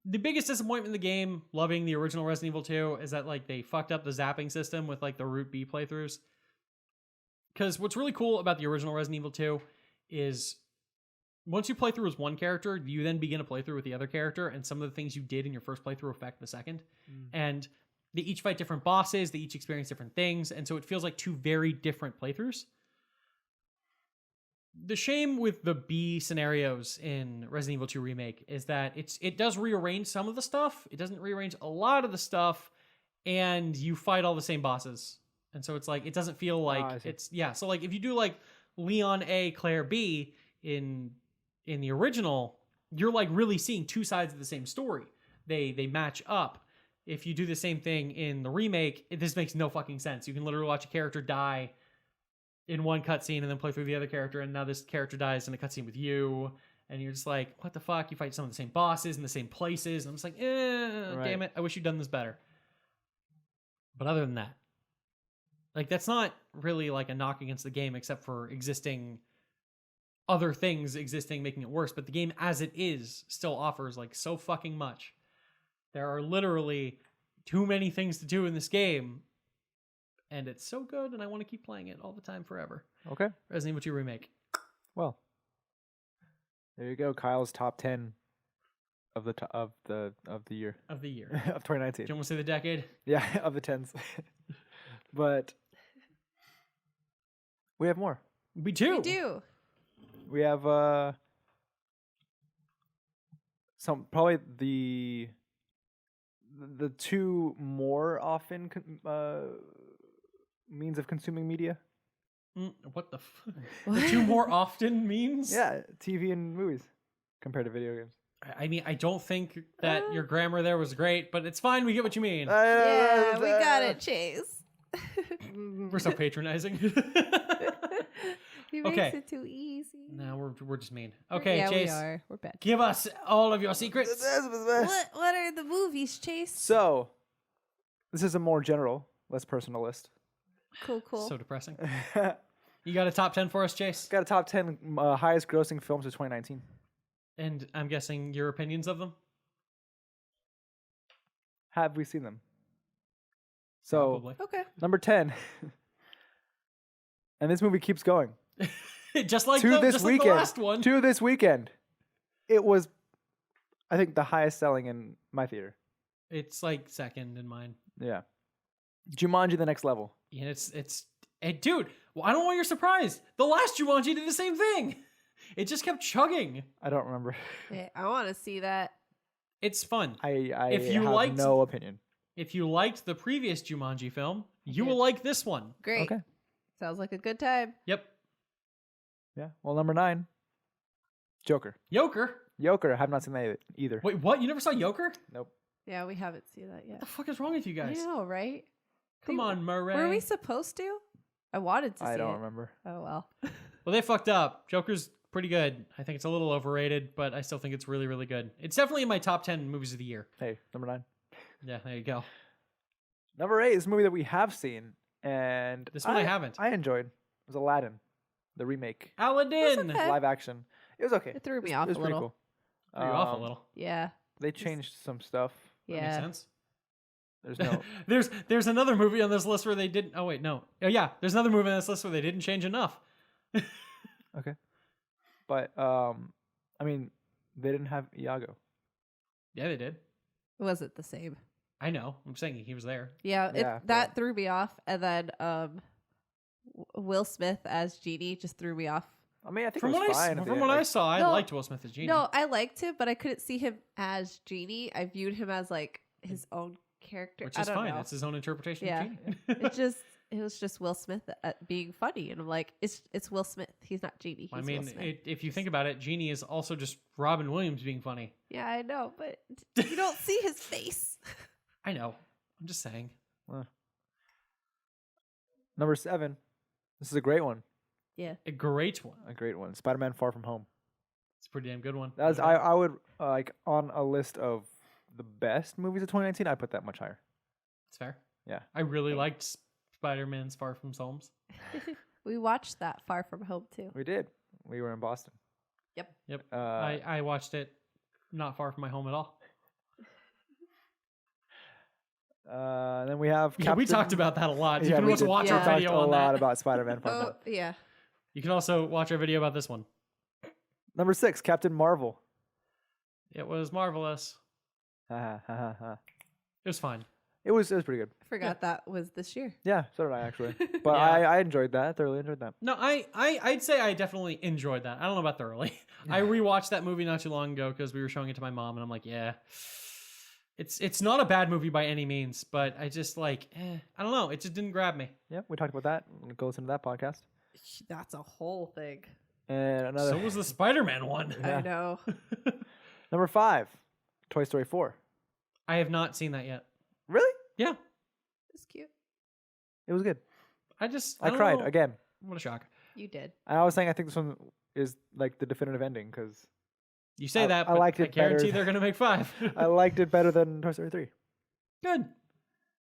The biggest disappointment in the game, loving the original Resident Evil 2, is that like they fucked up the zapping system with like the Route B playthroughs. Because what's really cool about the original Resident Evil 2 is once you play through as one character, you then begin a playthrough with the other character, and some of the things you did in your first playthrough affect the second. And they each fight different bosses, they each experience different things, and so it feels like two very different playthroughs. The shame with the B scenarios in Resident Evil 2 Remake is that it does rearrange some of the stuff, it doesn't rearrange a lot of the stuff, and you fight all the same bosses. And so it's like, it doesn't feel like so like if you do like Leon A, Claire B in the original, you're like really seeing two sides of the same story. They match up. If you do the same thing in the remake, this makes no fucking sense. You can literally watch a character die in one cutscene and then play through the other character, and now this character dies in a cutscene with you, and you're just like, what the fuck? You fight some of the same bosses in the same places, and I'm just like, damn it, I wish you'd done this better. But other than that, like, that's not really like a knock against the game, except for other things existing, making it worse. But the game as it is still offers like so fucking much. There are literally too many things to do in this game, and it's so good, and I want to keep playing it all the time forever. Okay. Resident Evil 2 Remake. Well, there you go. Kyle's top 10 of the year Of the year. of 2019. Do you want to say the decade? Yeah, of the 10s. But we have more. We do. We do. We have some probably the two more often means of consuming media. What the the two more often means? Yeah, TV and movies compared to video games. I mean, I don't think that your grammar there was great, but it's fine. We get what you mean. Yeah, we got it, Chase. We're so patronizing. He makes Okay. it too easy. No, we're just mean. Okay, yeah, Chase. we are. We're bad. Give us all of your secrets. What are the movies, Chase? So, this is a more general, less personal list. Cool. So depressing. You got a top 10 for us, Chase? Got a top 10 highest grossing films of 2019. And I'm guessing your opinions of them? Have we seen them? So, Probably. Okay. number 10. And this movie keeps going. just like to the, this just weekend. like the last one. To this weekend. It was, I think, the highest selling in my theater. It's like second in mine. Yeah. Jumanji: The Next Level. Yeah, it's dude, well, I don't know why you're surprised. The last Jumanji did the same thing. It just kept chugging. I don't remember. Yeah, I want to see that. It's fun. I If you have liked- no opinion. If you liked the previous Jumanji film, you did. will like this one. Great. Okay. Sounds like a good time. Yep. Yeah. Well, number 9. Joker. Joker. I have not seen that either. Wait, what? You never saw Joker? Nope. Yeah, we haven't seen that What yet. the fuck is wrong with you I guys? know, right? Come on, Murray. Were we supposed to? I wanted to see I don't it. remember. Oh, well. Well, they fucked up. Joker's pretty good. I think it's a little overrated, but I still think it's really, really good. It's definitely in my top 10 movies of the year. Hey, number 9. Yeah, there you go. Number 8 is a movie that we have seen, and This one I haven't. I enjoyed. It was Aladdin, the remake, Aladdin. okay. live action. It was okay. It threw me It off was a pretty little. cool. Threw you off a little. Yeah. They changed some stuff. That makes Yeah. sense. There's no. There's another movie on this list where they didn't. Oh wait, no. Oh yeah, there's another movie on this list where they didn't change enough. Okay. But I mean, they didn't have Iago. Yeah, they did. It wasn't the same. I know. I'm saying he was there. Yeah, Yeah, that threw me off. And then Will Smith as Genie just threw me off. I mean, I think From it was what fine. at the from end. what I Like, saw, I No. liked Will Smith as Genie. No, I liked him, but I couldn't see him as Genie. I viewed him as like his own character. Which I is don't fine. know. It's his own interpretation Yeah. of Genie. It just it was just Will Smith being funny, and I'm like, it's Will Smith. He's not Genie. He's I mean, Will Smith. if you think about it, Genie is also just Robin Williams being funny. Yeah, I know, but you don't see his face. I know. I'm just saying. Number 7. This is a great one. Yeah. A great one. A great one. Spider-Man: Far From Home. It's a pretty damn good one. That's I would like on a list of the best movies of 2019. I put that much higher. It's fair. Yeah. I really liked Spider-Man's Far From Homes. We watched that Far From Home too. We did. We were in Boston. Yep. Uh, I watched it not far from my home at all. Then we have. Yeah, we talked about that a lot. You can we also did. watch Yeah. our We talked video a on lot that. about Spider-Man: Far From Home. Oh, yeah. You can also watch our video about this one. Number 6, Captain Marvel. It was marvelous. Ha, ha, ha, ha. It was fine. It was pretty good. I forgot that was this year. Yeah, so did I actually. But Yeah. I enjoyed that. I thoroughly enjoyed that. No, I'd say I definitely enjoyed that. I don't know about thoroughly. I rewatched that movie not too long ago because we were showing it to my mom, and I'm like, yeah, it's not a bad movie by any means, but I just like, I don't know, it just didn't grab me. Yeah, we talked about that. Go listen to that podcast. That's a whole thing. And another So was the Spider-Man one. Yeah. I know. number 5, Toy Story 4. I have not seen that yet. Really? Yeah, It's cute. It was good. I I don't cried know. again. What a shock. You did. And I was saying I think this one is like the definitive ending because You say I- that, I but liked I it better guarantee than- they're gonna make 5. I liked it better than Toy Story 3, Good.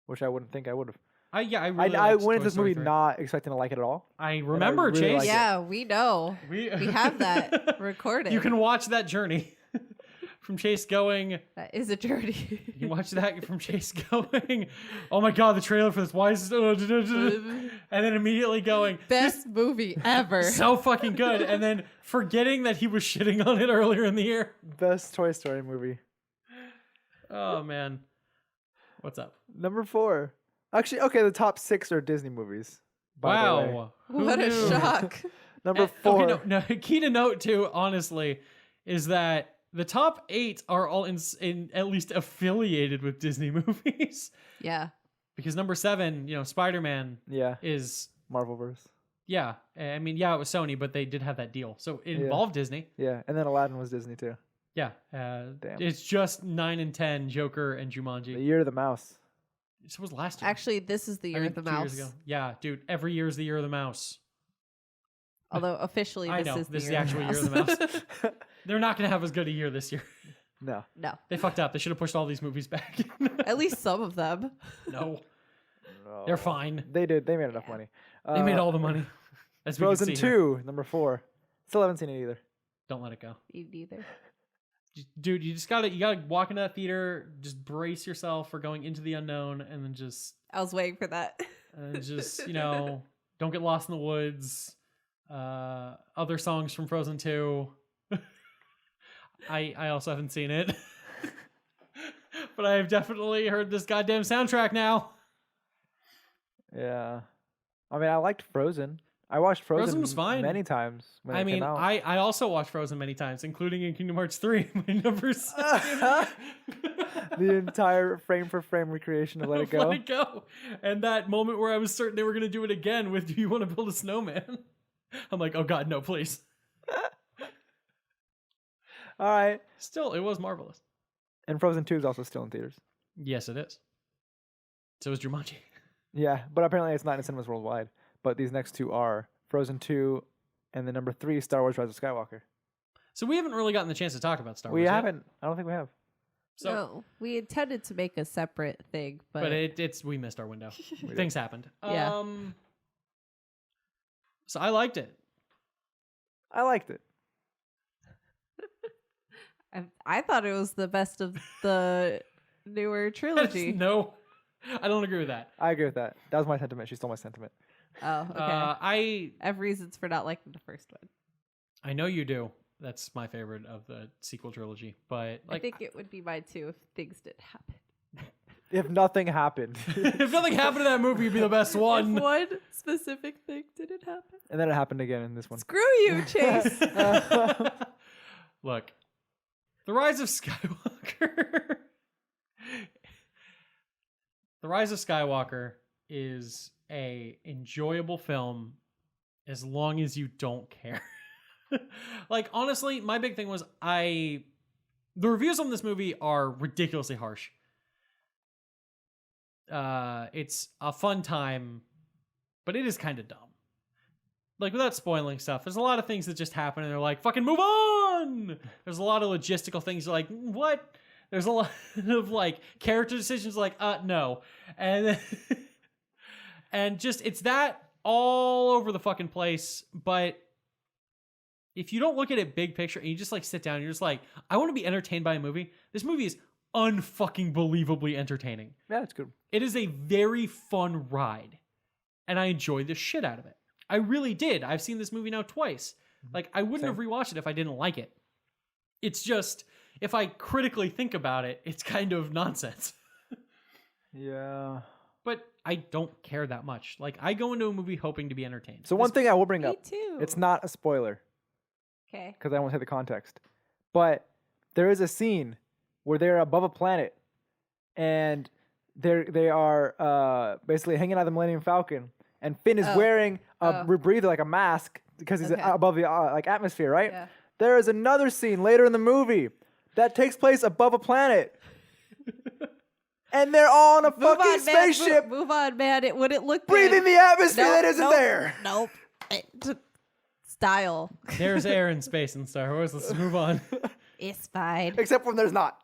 which I wouldn't think I would have. I really I liked went Toy into this Story movie 3. not expecting to like it at all. I remember really Chase. liked it. Yeah, we know. We have that recorded. You can watch that journey from Chase going. That is a journey. You can watch that from Chase going. Oh my god, the trailer for this. Why is this? And then immediately going. Best movie ever. So fucking good, and then forgetting that he was shitting on it earlier in the year. Best Toy Story movie. Oh man, what's up? Number 4. Actually, okay, the top 6 are Disney movies. By the way. Wow, Who What a knew? shock. Number 4. Okay, no, key to note too, honestly, is that the top 8 are all in at least affiliated with Disney movies. Yeah. Because number 7, Spider-Man Yeah, is, Marvelverse. yeah. I mean, yeah, it was Sony, but they did have that deal. So it Yeah. involved Disney. Yeah, and then Aladdin was Disney too. Yeah. Damn. It's just 9 and 10, Joker and The Jumanji. Year of the Mouse. So was last year. Actually, this is the year of the 2 years mouse. ago. Yeah, dude, every year is the year of the mouse. Although officially I this know, is the this is year the actual year of the mouse. They're not going to have as good a year this year. No. No. They fucked up. They should have pushed all these movies back. At least some of them. No, No. they're fine. They did. They made enough money. They made all the money. As we can Frozen see here. 2, number 4. Still haven't seen it either. Don't let it go. Me neither. Dude, you gotta walk into that theater, just brace yourself for going into the unknown, and then just I was waiting for that. don't get lost in the woods. Other songs from Frozen 2. I also haven't seen it. But I've definitely heard this goddamn soundtrack now. Yeah. I mean, I liked Frozen. I watched Frozen was fine. many times when I it mean, came out. I also watched Frozen many times, including in Kingdom Hearts 3, my number 7. The entire frame for frame recreation of Let It Go. Let It Go. And that moment where I was certain they were going to do it again with Do You Want to Build a Snowman? I'm like, oh god, no, please. All right. Still, it was marvelous. And Frozen 2 is also still in theaters. Yes, it is. So is Jumanji. Yeah, but apparently it's not in cinemas worldwide. But these next 2 are Frozen 2 and the number 3, Star Wars Rise of Skywalker. So we haven't really gotten the chance to talk about Star Wars We yet. haven't. I don't think we have. So, No, we intended to make a separate thing, but, but we missed our window. did. Things happened. Yeah. So I liked it. I liked it. I thought it was the best of the newer trilogy. No, I don't agree with that. I agree with that. That was my sentiment. She stole my sentiment. Oh, okay. I I have reasons for not liking the first one. I know you do. That's my favorite of the sequel trilogy. But I like, think it would be mine too if things didn't happen. If nothing happened. if nothing happened to that movie, it'd be the best one. If one specific thing didn't happen. And then it happened again in this one. Screw you, Chase. Look, The Rise of Skywalker. The Rise of Skywalker is a enjoyable film as long as you don't care. Like, honestly, my big thing was the reviews on this movie are ridiculously harsh. It's a fun time, but it is kind of dumb. Like, without spoiling stuff, there's a lot of things that just happen and they're like, fucking move on! There's a lot of logistical things you're like, what? There's a lot of, like, character decisions like, no. And then and just, it's that all over the fucking place. But if you don't look at it big picture and you just, like, sit down and you're just like, I want to be entertained by a movie, this movie is unfucking believably entertaining. Yeah, it's good. It is a very fun ride. And I enjoyed the shit out of it. I really did. I've seen this movie now twice. Like, I wouldn't have rewatched it if I didn't like it. It's just, if I critically think about it, it's kind of nonsense. Yeah. But I don't care that much. Like, I go into a movie hoping to be entertained. So one thing I will bring Me up, too. it's not a spoiler Okay. because I won't say the context, but there is a scene where they're above a planet and they are basically hanging out of the Millennium Falcon, and Finn is wearing a rebreather, like a mask, because he's above the like atmosphere, right? Yeah. There is another scene later in the movie that takes place above a planet. And they're all on a fucking spaceship Move on, man. It wouldn't look good. breathing the atmosphere Nope, that isn't nope, there. Nope. Style. There's air in space in Star Wars. Let's move on. It's fine. Except when there's not.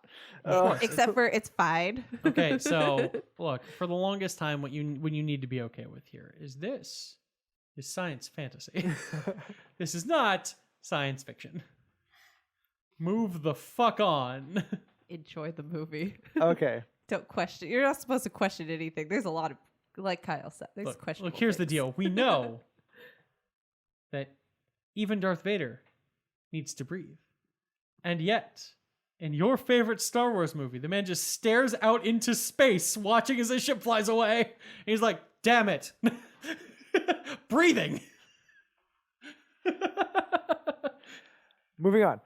Except for it's fine. Okay, so look, for the longest time, what you need to be okay with here is science fantasy. This is not science fiction. Move the fuck on. Enjoy the movie. Okay. Don't question. You're not supposed to question anything. There's a lot of, like Kyle said, there's questions. Look, here's the deal. We know that even Darth Vader needs to breathe. And yet, in your favorite Star Wars movie, the man just stares out into space watching as his ship flies away. And he's like, damn it. Breathing. Moving on.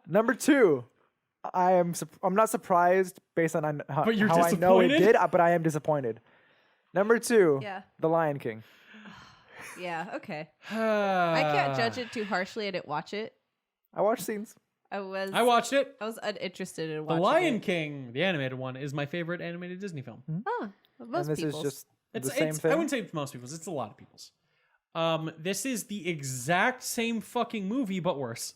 Number 2. I'm not surprised based on how But you're I know it disappointed? did, but I am disappointed. Number 2. Yeah. The Lion King. Yeah, okay. I can't judge it too harshly. I didn't watch it. I watched scenes. I watched it. was uninterested in The watching Lion it. King, the animated one, is my favorite animated Disney film. Oh, most and this people's. is just It's the same thing. I wouldn't say it's most people's. It's a lot of people's. This is the exact same fucking movie, but worse.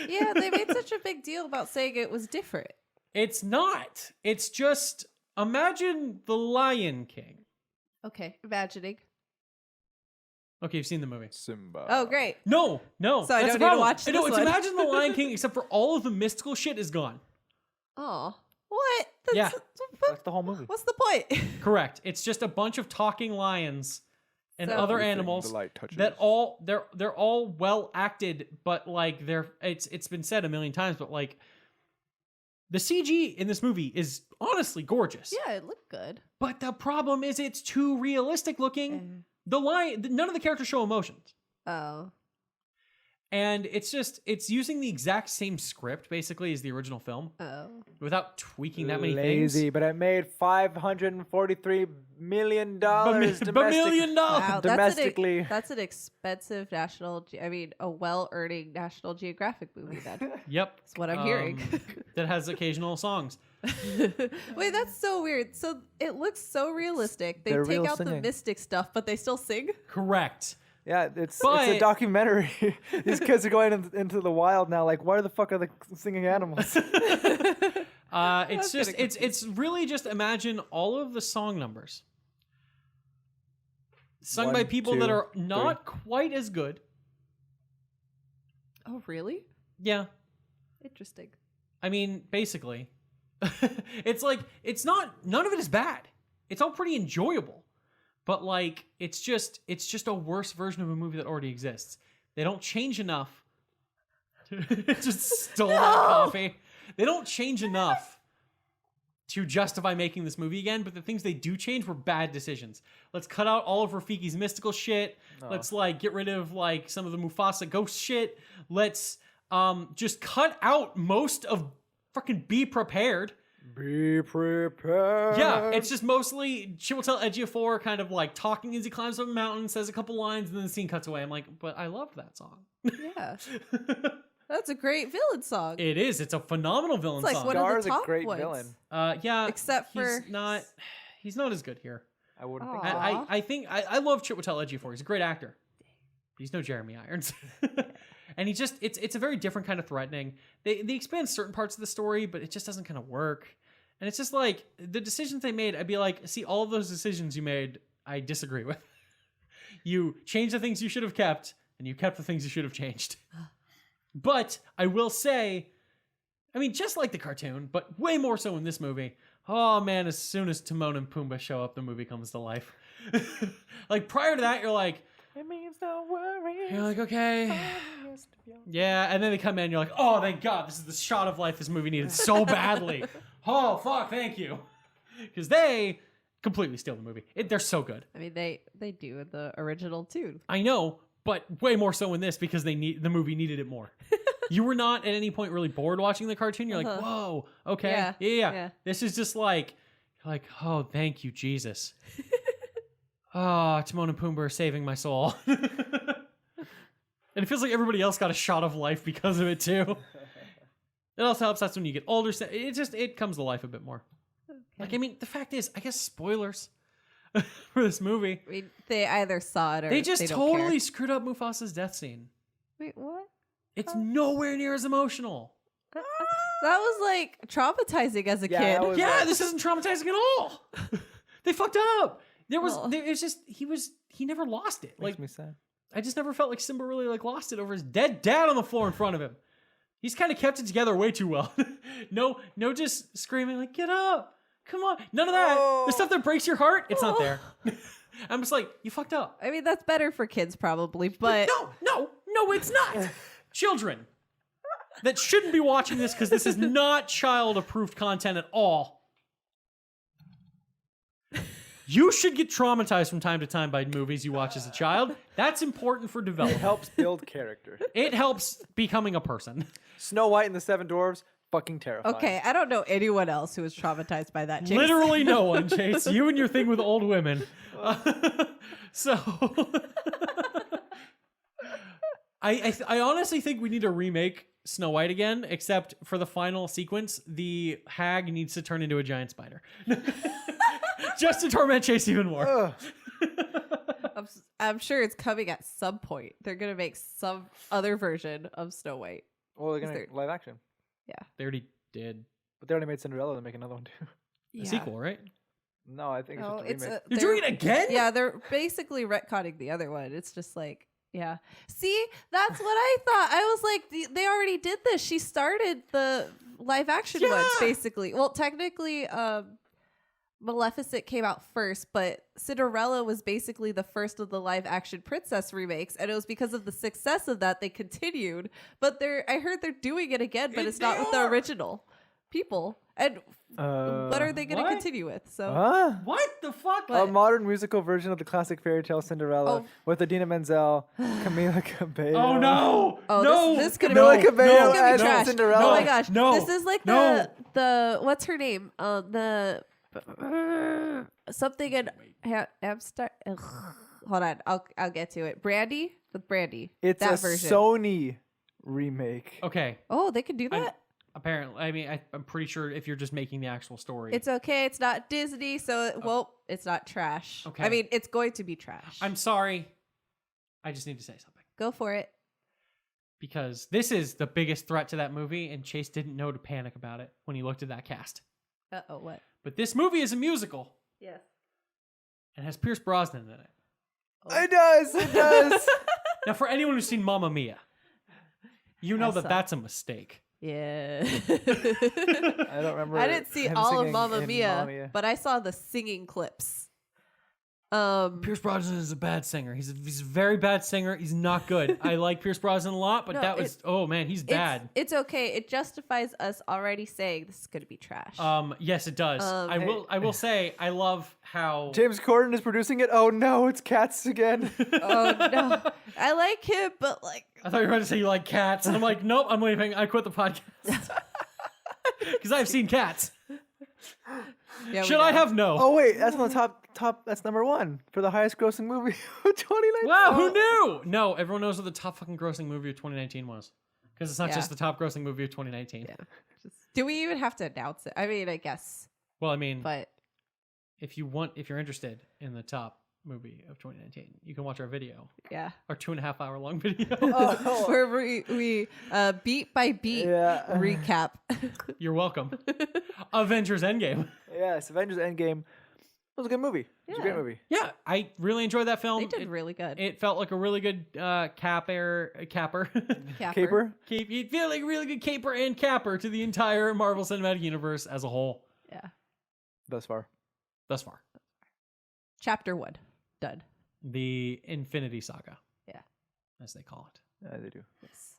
Yeah, they made such a big deal about saying it was different. It's not. It's just, imagine The Lion King. Okay, imagining. Okay, you've seen the movie. Simba. Oh, great. No. So I that's don't the need to problem. watch No, this it's one. imagine The Lion King, except for all of the mystical shit is gone. Oh, what? Yeah. That's the whole movie. What's the point? Correct. It's just a bunch of talking lions and So- other Everything animals the light touches. that they're all well acted, but like it's been said a million times, but like the CG in this movie is honestly gorgeous. Yeah, it looked good. But the problem is it's too realistic looking. None of the characters show emotions. Oh. And it's using the exact same script basically as the original film Oh. without tweaking that many Lazy, things. but it made $543 million domestic. $1 million. Wow, Domestically. that's an expensive a well-earning National Geographic movie then. Yep. That's what I'm hearing. That has occasional songs. Wait, that's so weird. So it looks so realistic. They They're take real out the singing. mystic stuff, but they still sing? Correct. Yeah, it's But- a documentary. These kids are going into the wild now. Like, where the fuck are the singing animals? It's just it's really just imagine all of the song numbers sung by 1, people 2, that are not quite as good. Oh, really? Yeah. Interesting. I mean, basically. It's like none of it is bad. It's all pretty enjoyable. But like it's just a worse version of a movie that already exists. They don't change enough to just stole that coffee. They don't change enough to justify making this movie again, but the things they do change were bad decisions. Let's cut out all of Rafiki's mystical shit. Let's like get rid of like some of the Mufasa ghost shit. Let's just cut out most of fucking Be Prepared. Be prepared. Yeah, it's just mostly Chiwetel Ejiofor kind of like talking as he climbs up a mountain, says a couple lines, and then the scene cuts away. I'm like, but I loved that song. Yeah. That's a great villain song. It is. It's a phenomenal villain It's like song. one of the Scar's a top great ones. villain. Yeah, Except for he's not as good here. I wouldn't Aw. think so. I think I love Chiwetel Ejiofor. He's a great actor. He's no Jeremy Irons. And he just it's a very different kind of threatening. They expand certain parts of the story, but it just doesn't kind of work. And it's just like the decisions they made, I'd be like, see, all of those decisions you made, I disagree with. You changed the things you should have kept, and you kept the things you should have changed. But I will say, I mean, just like the cartoon, but way more so in this movie. Oh man, as soon as Timon and Pumbaa show up, the movie comes to life. Like prior to that, you're like, It means no worries. you're like, okay. Yeah, and then they come in, you're like, oh, thank God, this is the shot of life this movie needed so badly. Oh, fuck, thank you. Because they completely steal the movie. They're so good. I mean, they do in the original too. I know, but way more so in this because the movie needed it more. You were not at any point really bored watching the cartoon. You're like, whoa, okay, yeah. This is just like, oh, thank you, Jesus. Oh, Timon and Pumbaa are saving my soul. And it feels like everybody else got a shot of life because of it too. It also helps. That's when you get older. It comes to life a bit more. Okay. Like, I mean, the fact is, I guess spoilers for this movie. I mean, they either saw it or They just don't totally care. screwed up Mufasa's death scene. Wait, what? It's nowhere near as emotional. That was like traumatizing as a Yeah, kid. that was- Yeah, this isn't traumatizing at all. They fucked up. It's just he never lost it. Makes Like me sad. I just never felt like Simba really like lost it over his dead dad on the floor in front of him. He's kind of kept it together way too well. No, just screaming like, get up. Come on. None of that. Oh. The stuff that breaks your heart, it's not there. I'm just like, you fucked up. I mean, that's better for kids probably, but No, it's not. Children that shouldn't be watching this because this is not child-approved content at all. You should get traumatized from time to time by movies you watch as a child. That's important for It development. helps build character. It helps becoming a person. Snow White and the Seven Dwarves, fucking terrifying. okay, I don't know anyone else who was traumatized by that. Chase. Literally no one, Chase. You and your thing with old women. So... I honestly think we need to remake Snow White again, except for the final sequence, the hag needs to turn into a giant spider. Just to torment Chase even more. Ugh. I'm sure it's coming at some point. They're gonna make some other version of Snow White. Well, they're Is gonna there- live action, They already did but they already made Cinderella to make another one too. a sequel, right? No, I think it's No, just a remake. You're doing it again? Yeah, they're basically retconning the other one. It's just like, yeah. See, that's what I thought. I was like, they already did this. She started the live action ones, Yeah. basically. Well, technically, Maleficent came out first, but Cinderella was basically the first of the live action princess remakes, and it was because of the success of that they continued. But I heard they're doing it again, but it's not with the original people. And what are they going to what? continue with? So Huh? What the fuck? A modern musical version of the classic fairy tale Cinderella Oh. with Idina Menzel, Camila Cabello. Oh no! Oh, no! this could Camila be Cabello this is gonna as be trash. Cinderella. Oh my gosh! No, This is like no. the what's her name? The something in Amstar. Hold on, I'll get to it. Brandy with Brandy. It's that a version. Sony remake. Okay, Oh, they can do that. apparently. I mean, I'm pretty sure if you're just making the actual story. It's okay. It's not Disney, so it's not trash. Okay. I mean, it's going to be trash. I'm sorry. I just need to say something. Go for it. Because this is the biggest threat to that movie, and Chase didn't know to panic about it when he looked at that cast. Oh, what? But this movie is a musical Yes. and has Pierce Brosnan in it. It does. It does. Now, for anyone who's seen Mamma Mia, you know I saw- that's a mistake. Yeah. I don't remember. I didn't see him all of singing Mamma in Mia, Mamma Mia. but I saw the singing clips. Pierce Brosnan is a bad singer. He's a very bad singer. He's not good. I like Pierce Brosnan a lot, but No, that was oh man, he's bad. It's okay. It justifies us already saying this is going to be trash. Yes, it does. I will say I love how James Corden is producing it. Oh no, it's Cats again. Oh no, I like him, but like, I thought you were going to say you like cats, and I'm like, nope, I'm leaving. I quit the podcast because I've seen Cats. Yeah, we Should I know. have no? Oh wait, that's on the top. That's number 1 for the highest grossing movie of 2019. Wow, who knew? No, everyone knows what the top fucking grossing movie of 2019 was. Because it's not Yeah. just the top grossing movie of 2019. Yeah. Do we even have to announce it? I mean, I guess, Well, I mean, but if you're interested in the top movie of 2019, you can watch our video, yeah. our 2.5 hour long video. Oh, where we beat by beat Yeah. recap. You're welcome. Avengers Endgame. Yes, Avengers Endgame was a good movie. It was a great Yeah. movie. Yeah, I really enjoyed that film. They did really good. It felt like a really good capper. Capper. Caper. You feel like a really good caper and capper to the entire Marvel Cinematic Universe as a whole Yeah. Thus far. thus far. Chapter 1 done. The Infinity Saga. Yeah. As they call it. Yeah, they do. Yes.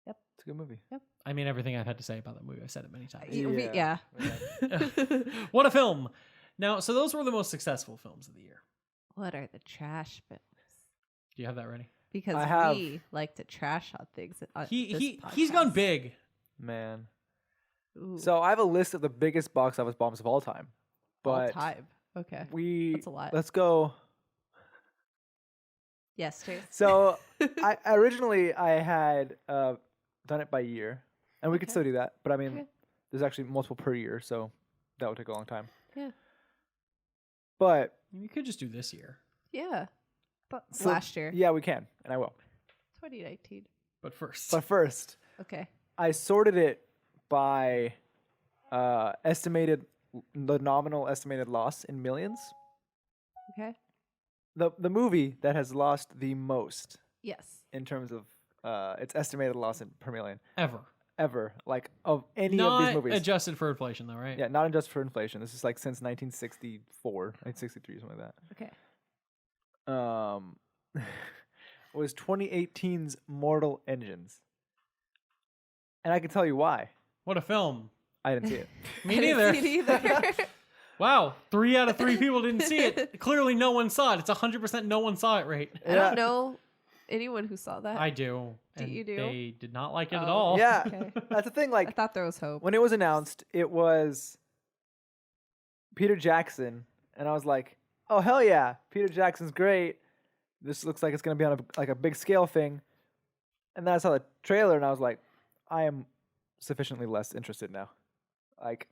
It's a good movie. I mean, everything I've had to say about that movie, I've said it many times. Yeah. What a film. Now, so those were the most successful films of the year. What are the trash films? Do you have that ready? Because I have. we like to trash on things. On He's gone podcast. big. Man. Ooh, So I have a list of the biggest box office bombs of all time. all But time. Okay. we That's a lot. let's go. Yes, Chase. So I originally I had done it by year, and we could Okay. still do that. But I mean, Okay. there's actually multiple per year, so that would take a long time. Yeah. But You could just do this year. Yeah. But So- last year. yeah, we can, and I will. 2019. But first. But first, Okay. I sorted it by the nominal estimated loss in millions. Okay. The movie that has lost the most Yes. in terms of its estimated loss per million Ever. like of any Not of these movies. adjusted for inflation, though, right? Yeah, not adjusted for inflation. This is like since 1964, 1963, something like Okay. that. Was 2018's Mortal Engines, and I can tell you why. What a film. I didn't see it. Me I didn't neither. see it either. Wow. 3 out of 3 people didn't see it. Clearly, no one saw it. It's 100% no one saw it rate. I don't know anyone who saw that. I do. Do and you do? They did not like it at Oh. all. Yeah, Okay. that's the thing. I Like thought there was hope. when it was announced, it was Peter Jackson, and I was like, "Oh hell yeah, Peter Jackson's great. This looks like it's gonna be on a big scale thing." And then I saw the trailer, and I was like, "I am sufficiently less interested now." Like,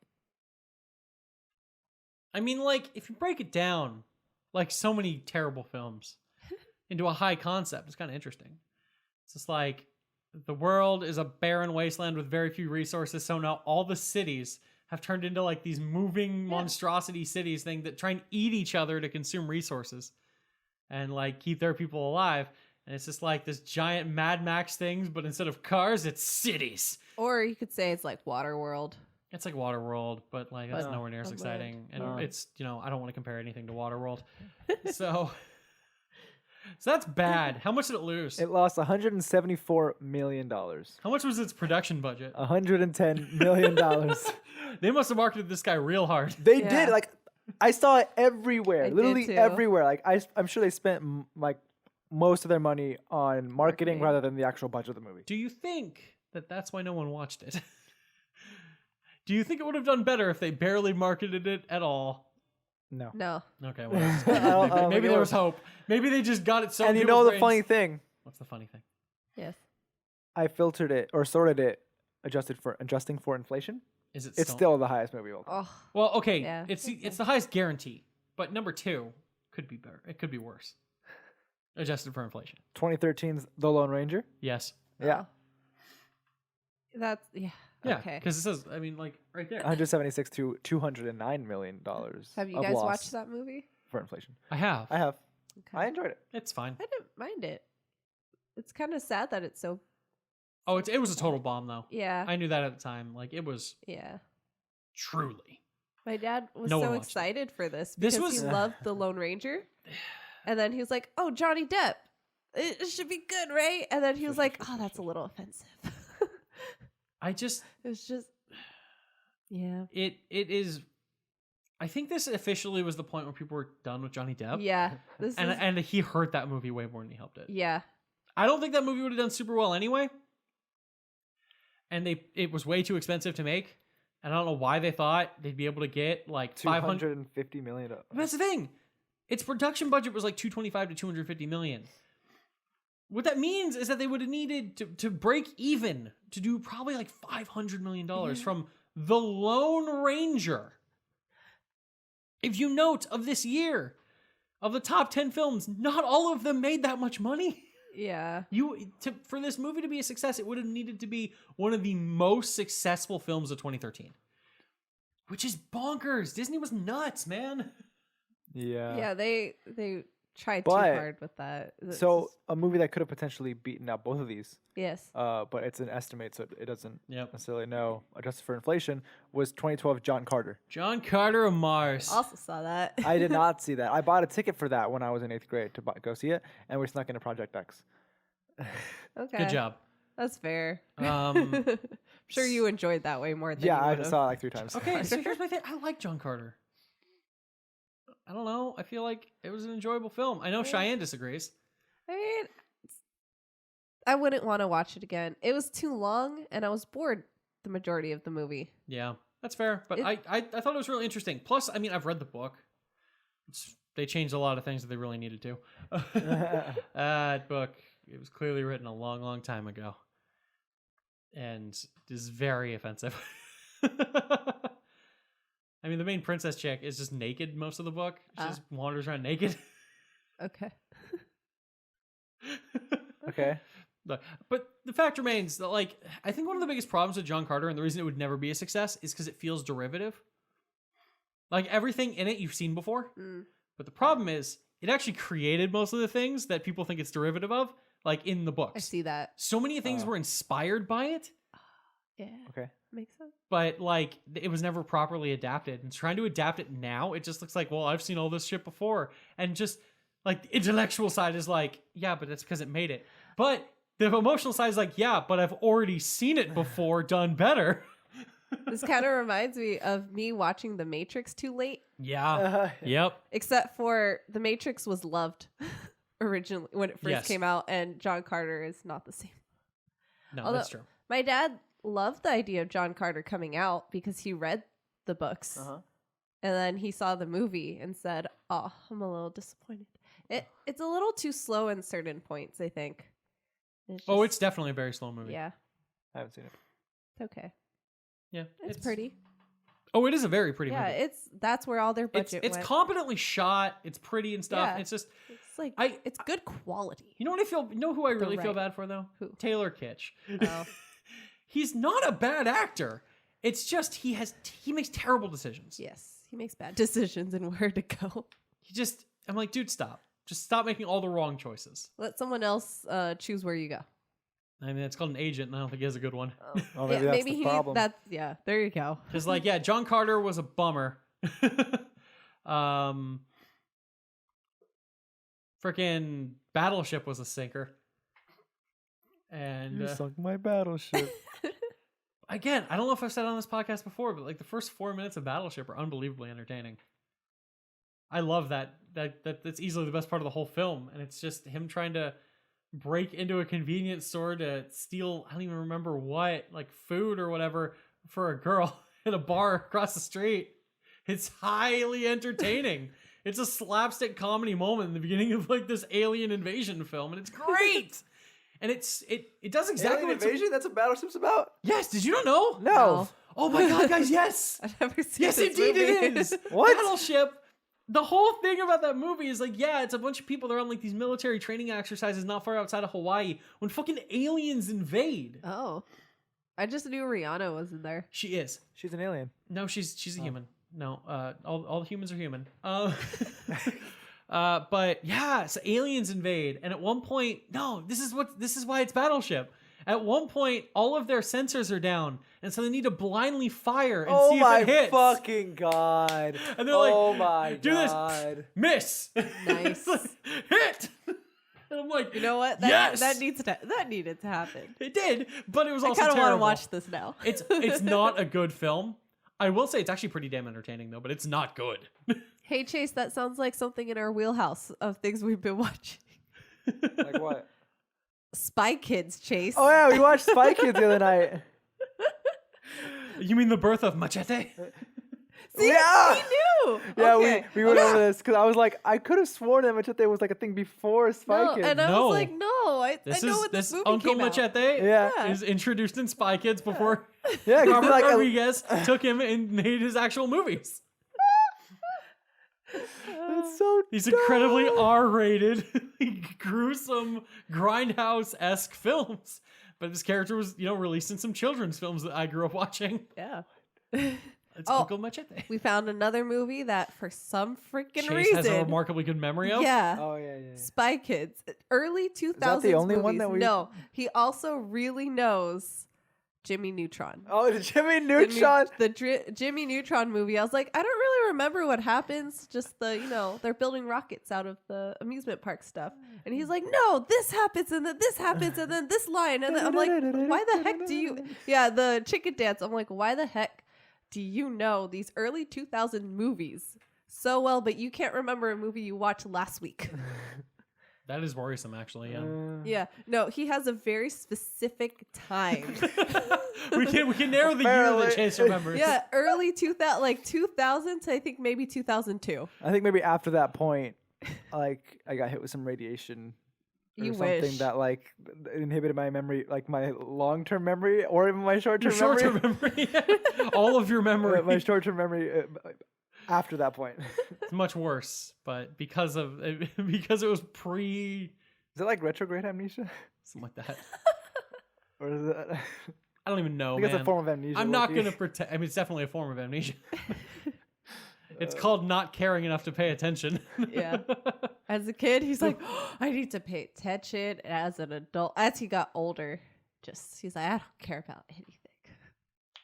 I mean, like, if you break it down, like so many terrible films, into a high concept, it's kind of interesting. It's just like the world is a barren wasteland with very few resources, so now all the cities have turned into like these moving monstrosity cities thing that try and eat each other to consume resources and like keep their people alive. And it's just like this giant Mad Max things, but instead of cars, it's cities. Or you could say it's like Waterworld. It's like Waterworld, but like that's Oh. nowhere near as Of exciting. And Oh. it's, I don't want to compare anything to Waterworld. so that's bad. How much did it lose? it lost $174 million. How much was its production budget? $110 million. They must have marketed this guy real hard. They Yeah. did. Like, I saw it everywhere. I did Literally too. everywhere. Like, I'm sure they spent like most of their money on marketing Marketing. rather than the actual budget of the movie. Do you think that that's why no one watched it? Do you think it would have done better if they barely marketed it at all? No. No. Okay, well, I don't maybe, think maybe it there was. was hope. Maybe they just got it so. And you people's know the brains- funny thing, What's the funny thing? Yes. I filtered it or sorted it, adjusting for inflation. Is it? It's still the highest movie of all time. Oh. Well, okay. Yeah. It's the highest guarantee, but number 2 could be better. It could be worse. Adjusted for inflation. 2013's The Lone Ranger. Yes. Yeah, That's yeah. Yeah. Okay. Because it says, I mean, like right there. 176 to 209 million dollars. Have you of guys loss watched that movie? for inflation? I have. I have. Okay. I enjoyed it. It's fine. I didn't mind it. It's kind of sad that it's so. Oh, it was a total bomb though. Yeah. I knew that at the time. Like it was Yeah. truly. My dad was No one so watched it. excited for this This because was- he loved the Lone Ranger, and then he was like, "Oh, Johnny Depp, it should be good, right?" And then he was like, "Oh, that's a little offensive." I just It was just, yeah, it is. I think this officially was the point where people were done with Johnny Depp. yeah. This is, And he hurt that movie way more than he helped it. yeah, I don't think that movie would have done super well anyway. And it was way too expensive to make. And I don't know why they thought they'd be able to get like 250 million. But that's the thing. Its production budget was like 225 to 250 million. What that means is that they would have needed to break even to do probably like $500 million from The Lone Ranger. If you note, of this year, of the top 10 films, not all of them made that much money. Yeah. For this movie to be a success, it would have needed to be one of the most successful films of 2013. Which is bonkers. Disney was nuts, man. Yeah. Yeah, they tried too hard with that. So a movie that could have potentially beaten out both of these, yes. but it's an estimate, so it doesn't Yep. necessarily know. Adjusted for inflation, was 2012 John Carter. John Carter of Mars. Also saw that. I did not see that. I bought a ticket for that when I was in 8th grade to go see it, and we snuck into Project X. Okay. Good job. That's fair. Um, I'm sure you enjoyed that way more than Yeah, you I would've. saw it like 3 times. Okay, so here's my thing. I like John Carter. I don't know. I feel like it was an enjoyable film. I know Cheyenne disagrees. I mean, I wouldn't want to watch it again. It was too long, and I was bored the majority of the movie. Yeah, that's fair. But I thought it was really interesting. Plus, I mean, I've read the book. They changed a lot of things that they really needed to. That book, it was clearly written a long, long time ago. And is very offensive. I mean, the main princess chick is just naked most of the book. She just wanders around naked. Okay. Okay. But the fact remains that, like, I think one of the biggest problems with John Carter and the reason it would never be a success is because it feels derivative. Like, everything in it you've seen before. Mm. But the problem is, it actually created most of the things that people think it's derivative of, like in the books. I see that. So many things were inspired by it. Yeah. Okay. Makes sense. But like it was never properly adapted. And trying to adapt it now, it just looks like, well, I've seen all this shit before. And just like the intellectual side is like, yeah, but that's because it made it. But the emotional side is like, yeah, but I've already seen it before, done better. This kind of reminds me of me watching The Matrix too late. Yeah. Yep. Except for The Matrix was loved originally when it first came out, and John Carter is not the same. No, that's true. My dad loved the idea of John Carter coming out because he read the books. And then he saw the movie and said, oh, I'm a little disappointed. It's a little too slow in certain points, I think. It's definitely a very slow movie. Yeah. I haven't seen it. It's okay. Yeah. It's pretty. Oh, it is a very pretty movie. Yeah, that's where all their budget it's went. competently shot. It's pretty and stuff. Yeah. It's just It's like it's good quality. You know what I feel? You know who I really feel bad for though? Who? Taylor Kitsch. Oh. He's not a bad actor. It's just he makes terrible decisions. Yes, he makes bad decisions and where to go. I'm like, dude, stop. Just stop making all the wrong choices. Let someone else choose where you go. I mean, it's called an agent, and I don't think he has a good one. Oh, maybe that's maybe the problem. there you go. Because, like, yeah, John Carter was a bummer. Freaking Battleship was a sinker. And You sunk my battleship. again, I don't know if I've said it on this podcast before, but like the first 4 minutes of Battleship are unbelievably entertaining. I love that. That's easily the best part of the whole film, and it's just him trying to break into a convenience store to steal, I don't even remember what, like food or whatever for a girl at a bar across the street. It's highly entertaining. It's a slapstick comedy moment in the beginning of like this alien invasion film, and it's great. And it does exactly Alien what invasion? That's what Battleship's about? Yes, did you not know? No. Oh my god, guys, yes. I've never seen Yes, this indeed movie. it is. What? Battleship. The whole thing about that movie is like, yeah, it's a bunch of people that are on like these military training exercises not far outside of Hawaii when fucking aliens invade. Oh. I just knew Rihanna was in there. She is. She's an alien. No, she's a human. No, all humans are human. But yeah, so aliens invade, and at one point, no, this is why it's Battleship. At one point, all of their sensors are down, and so they need to blindly fire and see if it hits. Oh my fucking god! And they're like, oh my do god! this, miss, Nice. hit. And I'm like, You know what? Yes! That needed to happen. It did, but it was I also kind of terrible. want to watch this now. It's not a good film. I will say it's actually pretty damn entertaining though, but it's not good. Hey Chase, that sounds like something in our wheelhouse of things we've been watching. Like what? Spy Kids, Chase. Oh yeah, we watched Spy Kids the other night. You mean the birth of Machete? See, Yeah! he knew. Yeah, Okay. we went over this because I was like, I could have sworn that Machete was like a thing before Spy No, Kids. and I No. was like, no, I know what This this movie Uncle came out. Machete Yeah. is introduced in Spy Kids before Yeah, 'cause Robert like Rodriguez took him and made his actual movies. it's so These incredibly dumb. R-rated, gruesome, grindhouse-esque films. But this character was, released in some children's films that I grew up watching. Yeah. It's Oh. Uncle Machete. We found another movie that for some freaking Chase reason. has a remarkably good memory of. Yeah. Oh yeah. Spy Kids. Early 2000s that the only movies. one that we- No. He also really knows Jimmy Neutron. Oh, the Jimmy The Neutron. Jimmy Neutron movie. I was like, I don't really remember what happens. Just they're building rockets out of the amusement park stuff. And he's like, no, this happens, and then this happens, and then this line. And then I'm like, why the heck do you? Yeah, the chicken dance. I'm like, why the heck do you know these early 2000 movies so well, but you can't remember a movie you watched last week? That is worrisome, actually. Yeah. Yeah. No, he has a very specific time. we can narrow the year Apparently. that Chase remembers. Yeah, early 2000, like 2000 to I think maybe 2002. I think maybe after that point, like I got hit with some radiation. Or You something wish. that like inhibited my memory, like my long-term memory or even my Your short-term short-term memory. memory. All of your memory. My short-term memory after that point. It's much worse, but because it was pre Is it like retrograde amnesia? something like that. Or is it? I don't even know, I think it's man. a form of amnesia. I'm not low-key. going to pretend. I mean, it's definitely a form of amnesia. It's called not caring enough to pay attention. Yeah. As a kid, he's like, oh, I need to pay attention. And as an adult, as he got older, he's like, I don't care about anything.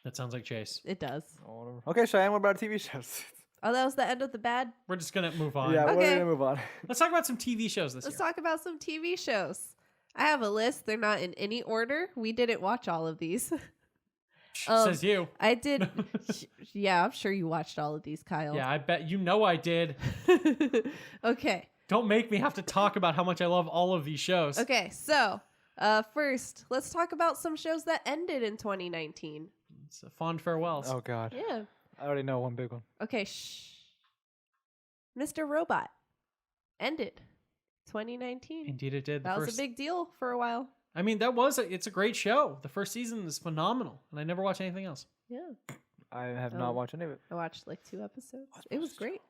That sounds like Chase. It does. Oh, whatever. Okay, Cheyenne, what about TV shows? Oh, that was the end of the bad. We're just going to move on. Yeah, we're Okay. gonna move on. Let's talk about some TV shows this Let's year. talk about some TV shows. I have a list. They're not in any order. We didn't watch all of these. Says you. I did. Yeah, I'm sure you watched all of these, Kyle. Yeah, I bet you know I did. Okay. Don't make me have to talk about how much I love all of these shows. Okay. So, first, let's talk about some shows that ended in 2019. It's a fond farewells. Oh God, Yeah. I already know one big one. Okay. Shh. Mr. Robot ended 2019. Indeed it did. That was a big deal for a while. I mean, it's a great show. The first season is phenomenal, and I never watched anything else. Yeah. I have Oh. not watched any of it. I watched like 2 episodes. It was great.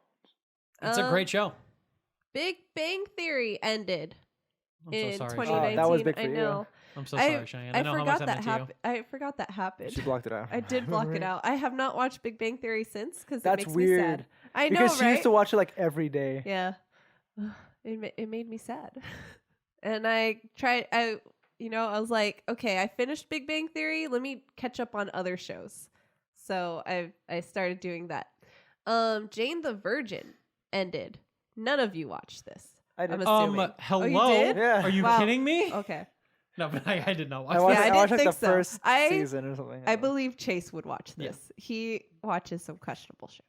It's a great show. Big Bang Theory ended I'm in so sorry. 2019. that was big for I you. know. I'm so sorry, Cheyenne. I know how much forgot that that meant to you. happened. I forgot that happened. She blocked it out. I did block it out. I have not watched Big Bang Theory since because it That's makes weird. me sad. I know, Because she right? used to watch it like every day. Yeah. It made me sad. And I tried. I was like, okay, I finished Big Bang Theory. Let me catch up on other shows. So I started doing that. Jane the Virgin ended. None of you watched this. I did. I'm assuming. Hello? Oh, you did? Yeah. Are you Wow. kidding me? Okay. No, but I did not watch I watched, Yeah, I that. didn't watched like think the so. first I- season or something. I believe Chase would watch Yeah. this. He watches some questionable shows.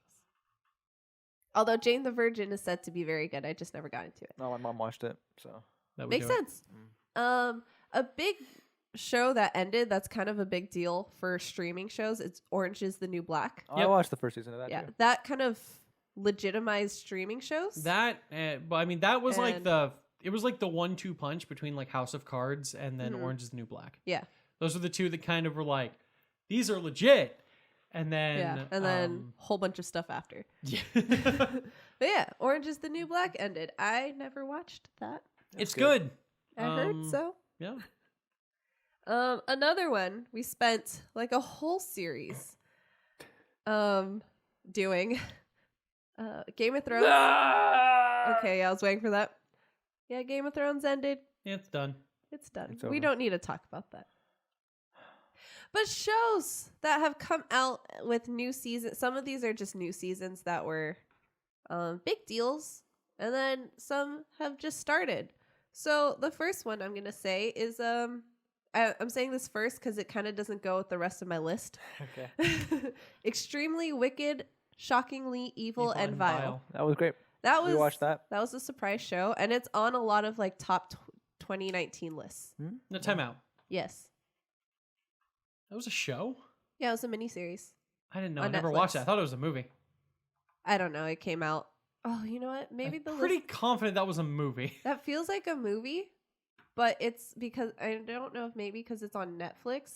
Although Jane the Virgin is said to be very good. I just never got into it. No, my mom watched it, so. That would Makes do it. sense. A big show that ended that's kind of a big deal for streaming shows. It's Orange is the New Black. Oh, I Yep. watched the first season of that Yeah, too. that kind of legitimized streaming shows. That, but I mean, that was like And- it was like the 1-2 punch between like House of Cards and then Mhm. Orange is the New Black. Yeah, Those were the two that kind of were like, these are legit. And then, yeah, and then a whole bunch of stuff after. yeah. But yeah, Orange is the New Black ended. I never watched that. it's good. good. I heard so. Yeah. Another one we spent like a whole series doing Game of Thrones. Okay, I was waiting for that. Yeah, Game of Thrones ended. Yeah, it's done. It's done. It's We over. don't need to talk about that. But shows that have come out with new seasons, some of these are just new seasons that were big deals, and then some have just started. So the first one I'm going to say is, I'm saying this first because it kind of doesn't go with the rest of my list. Okay. Extremely Wicked, Shockingly Evil and Vile. That was great. That was We watched that. That was a surprise show, and it's on a lot of like top 2019 lists. No, time out. Yes. That was a show? Yeah, it was a miniseries. I didn't know. I On never Netflix. watched it. I thought it was a movie. I don't know. It came out. Oh, you know what? Maybe I'm pretty confident that was a movie. that feels like a movie, but it's because I don't know if maybe because it's on Netflix.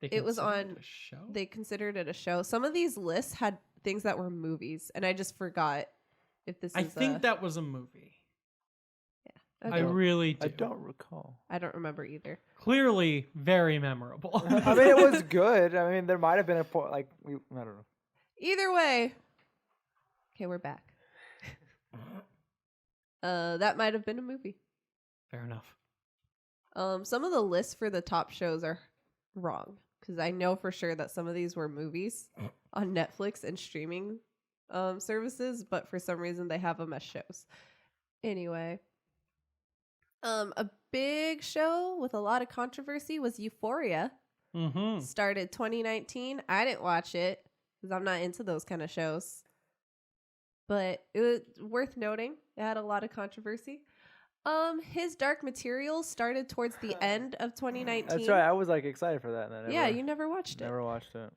It was considered on- a show. They considered it a show. Some of these lists had things that were movies, and I just forgot if this I is. think that was a movie. Okay. I really do. I don't recall. I don't remember either. Clearly, very memorable. I mean, it was good. I mean, there might have been a point like I don't know. Either way, okay, we're back. That might have been a movie. Fair enough. Some of the lists for the top shows are wrong because I know for sure that some of these were movies on Netflix and streaming services, but for some reason they have them as shows. Anyway, a big show with a lot of controversy was Euphoria. Mm-hmm. Started 2019. I didn't watch it because I'm not into those kind of shows. But it was worth noting. It had a lot of controversy. His Dark Materials started towards the end of 2019. That's right. I was like excited for that. And then Yeah, you never watched it. never watched it.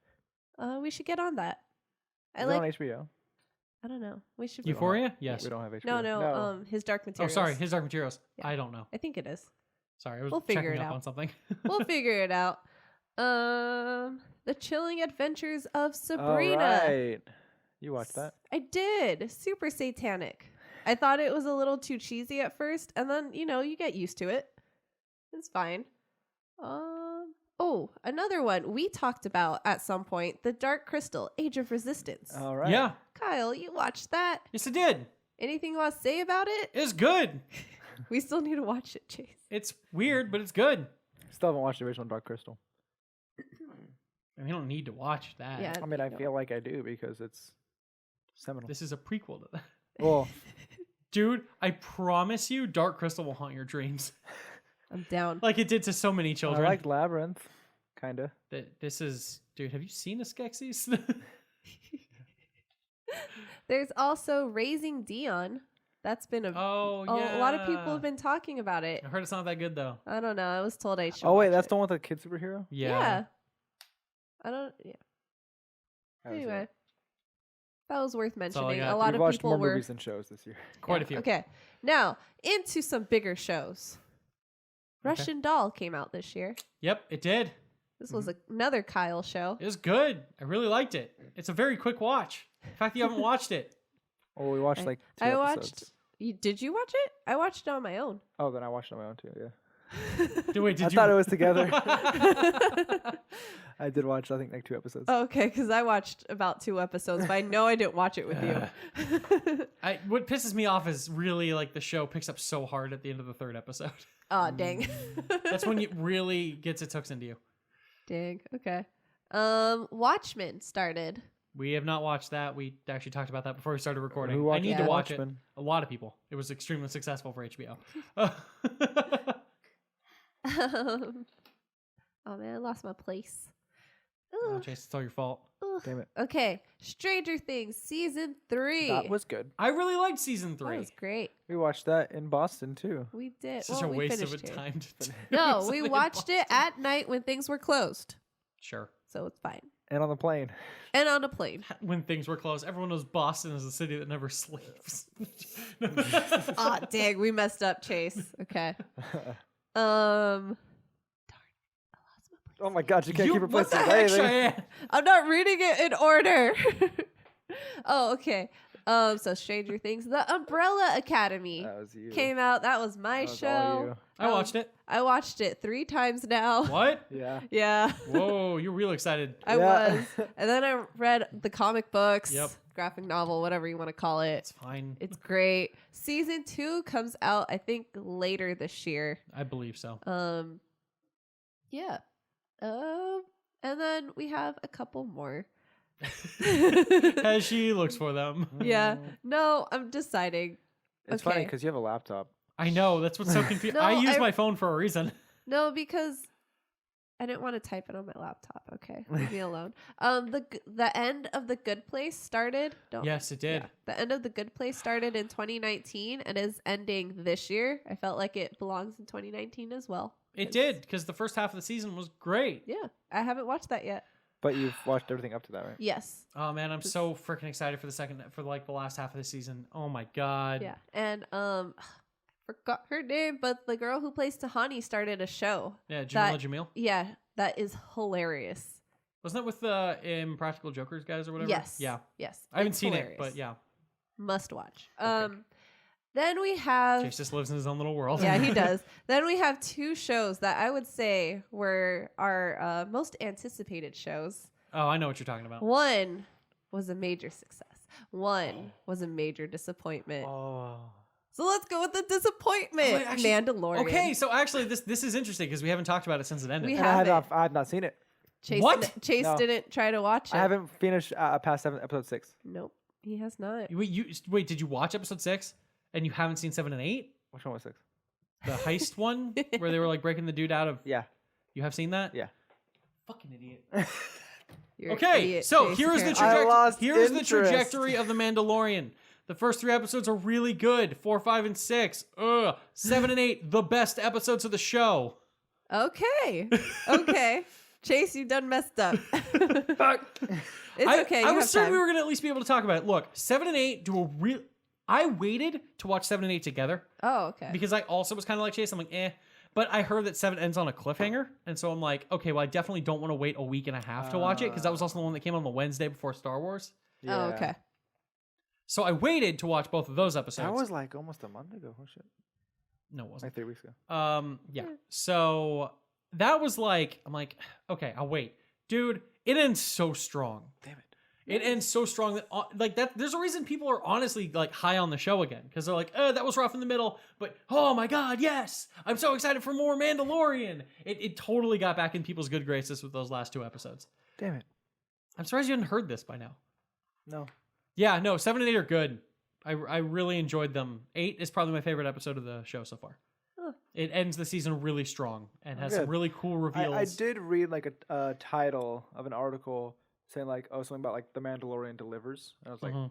We should get on that. I Is it like. on HBO? I don't know. We should. Euphoria? Yes. We don't have HBO. No. His Dark Oh, Materials. sorry. His Dark Materials. Yeah. I don't know. I think it is. Sorry, I was We'll figure checking it up out. on something. We'll figure it out. The Chilling Adventures of Sabrina. All right. You watched that? I did. Super satanic. I thought it was a little too cheesy at first, and then you get used to it. It's fine. Oh, another one we talked about at some point: The Dark Crystal: Age of Resistance. All right. Yeah. Kyle, you watched that? Yes, I did. Anything you want to say about it? It's good. We still need to watch it, Chase. It's weird, but it's good. Still haven't watched the original Dark Crystal. I mean, you don't need to watch that. Yeah. I mean, I No. feel like I do because it's seminal. This is a prequel to that. Well, Dude, I promise you, Dark Crystal will haunt your dreams. I'm down. Like it did to so many I children. liked Labyrinth, kind of. This is... Dude, have you seen the Skeksis? There's also Raising Dion. That's been a lot of people have been talking about it. I heard it's not that good, though. I don't know. I was told I should. Oh wait, watch that's it. the one with the kid superhero. Yeah. I don't. Yeah. I haven't seen Anyway, it. that was worth all I mentioning. got. A lot We've of watched people more were movies than shows this year. Quite a few. Okay, now into some bigger shows. Okay. Russian Doll came out this year. Yep, it did. This was another Kyle show. It was good. I really liked it. It's a very quick watch. The fact that you haven't watched it. Oh, we watched like 2 I episodes. watched. Did you watch it? I watched it on my own. Oh, then I watched it on my own too. Yeah. Wait, did I you? thought it was together. I did watch, I think, like 2 episodes. Okay, because I watched about 2 episodes, but I know I didn't watch it with you. What pisses me off is really like the show picks up so hard at the end of the 3rd episode. Oh, dang. That's when it really gets its hooks into you. Dang. Okay. Watchmen started. We have not watched that. We actually talked about that before we started recording. Who I watched need to watch Watchmen? it. A lot of people. It was extremely successful for HBO. Oh man, I lost my place. Oh, Ugh, Chase, it's all your fault. ugh. Damn it. Okay, Stranger Things season 3. That was good. I really liked season 3. That was great. We watched that in Boston too. We did. It's such well, a we waste of a finished here. time. No, we watched it at night when things were closed, Sure. so it's fine. And on the plane. And on a plane. When things were closed, everyone knows Boston is a city that never sleeps. Ah, dang, we messed up, Chase. Okay. Darn, I lost my place. Oh my god, you can't keep what replacing the heck, anything. Cheyenne? I'm not reading it in order. Oh, okay. So Stranger Things, The Umbrella Academy That was you. came out. That was my That was all show. you. I watched it. I watched it 3 times now. What? Yeah. Yeah, Whoa, you're real excited. I Yeah. was. And then I read the comic books, Yep. graphic novel, whatever you want to call it. It's fine. It's great. Season 2 comes out, I think, later this year. I believe so. Yeah. And then we have a couple more. As she looks for them. Yeah. No, I'm deciding. It's Okay. funny because you have a laptop. I know. That's what's so confusing. No, I use I- my phone for a reason. No, because I didn't want to type it on my laptop. Okay, leave me alone. The end of The Good Place started. Yes, it did. Yeah. The end of The Good Place started in 2019 and is ending this year. I felt like it belongs in 2019 as well. It did, because the first half of the season was great. Yeah, I haven't watched that yet. But you've watched everything up to that, right? Yes. Oh man, I'm so freaking excited for the last half of the season. Oh my god. Yeah. And I forgot her name, but the girl who plays Tahani started a show. Yeah, Jamila Jamil. Yeah, that is hilarious. Wasn't that with the Impractical Jokers guys or whatever? Yes. Yeah. Yes. I haven't It's seen hilarious. it, but yeah. Must watch. Okay. Then we have Chase just lives in his own little world. Yeah, he does. Then we have two shows that I would say were our most anticipated shows. Oh, I know what you're talking about. One was a major success. One was a major disappointment. Oh. So let's go with the disappointment. Oh, wait, actually- Mandalorian. Okay, so actually this is interesting because we haven't talked about it since it ended. We And I haven't. have not seen it. Chase What? Chase No. didn't try to watch it. I haven't finished past episode 6. Nope, he has not. Wait, did you watch episode 6 and you haven't seen 7 and 8? Which one was 6? The heist one where they were like breaking the dude out of. Yeah. You have seen that? Yeah. Fucking idiot. You're an Okay, idiot, so Chase, here's the apparently. I lost here's the interest. trajectory of the Mandalorian. The first 3 episodes are really good. 4, 5, and 6. 7 and 8, the best episodes of the show. Okay. Okay. Chase, you done messed up. Fuck. It's okay. I you was have certain time. we were gonna at least be able to talk about it. Look, 7 and 8 do a real. I waited to watch 7 and 8 together Oh, okay. because I also was kind of like Chase. I'm like, eh. But I heard that 7 ends on a cliffhanger, and so I'm like, okay, well, I definitely don't want to wait a week and a half to watch it because that was also the one that came on the Wednesday before Star Wars. Oh, okay. So I waited to watch both of those episodes. That was like almost a month ago. Oh shit. No, it wasn't. Like 3 weeks ago. Yeah. So that was like, I'm like, okay, I'll wait. Dude, it ends so strong. Damn it. It ends so strong that like that. There's a reason people are honestly like high on the show again because they're like, that was rough in the middle, but oh my god, yes, I'm so excited for more Mandalorian. It totally got back in people's good graces with those last 2 episodes. Damn it. I'm surprised you hadn't heard this by now. No. Yeah, no, 7 and 8 are good. I really enjoyed them. 8 is probably my favorite episode of the show so far. Huh. It ends the season really strong and has some Good. really cool reveals. I did read like a title of an article saying like, something about like The Mandalorian delivers. And I was like, Mhm.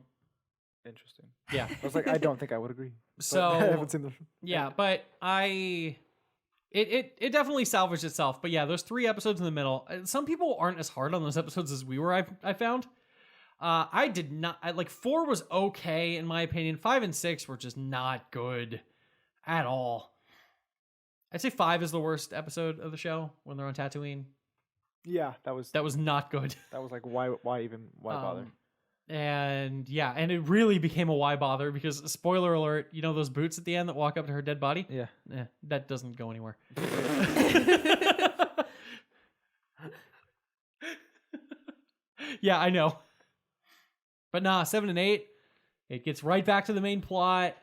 interesting. Yeah. I was like, I don't think I would agree. But So I haven't seen the yeah, but it definitely salvaged itself. But yeah, those 3 episodes in the middle. Some people aren't as hard on those episodes as we were. I found. I did not. Like 4 was okay in my opinion. 5 and 6 were just not good at all. I'd say 5 is the worst episode of the show when they're on Tatooine. Yeah, that was not good. that was like why bother? And yeah, and it really became a why bother because spoiler alert, you know those boots at the end that walk up to her dead body? Yeah. That doesn't go anywhere. Yeah, I know. But nah, 7 and 8, it gets right back to the main plot,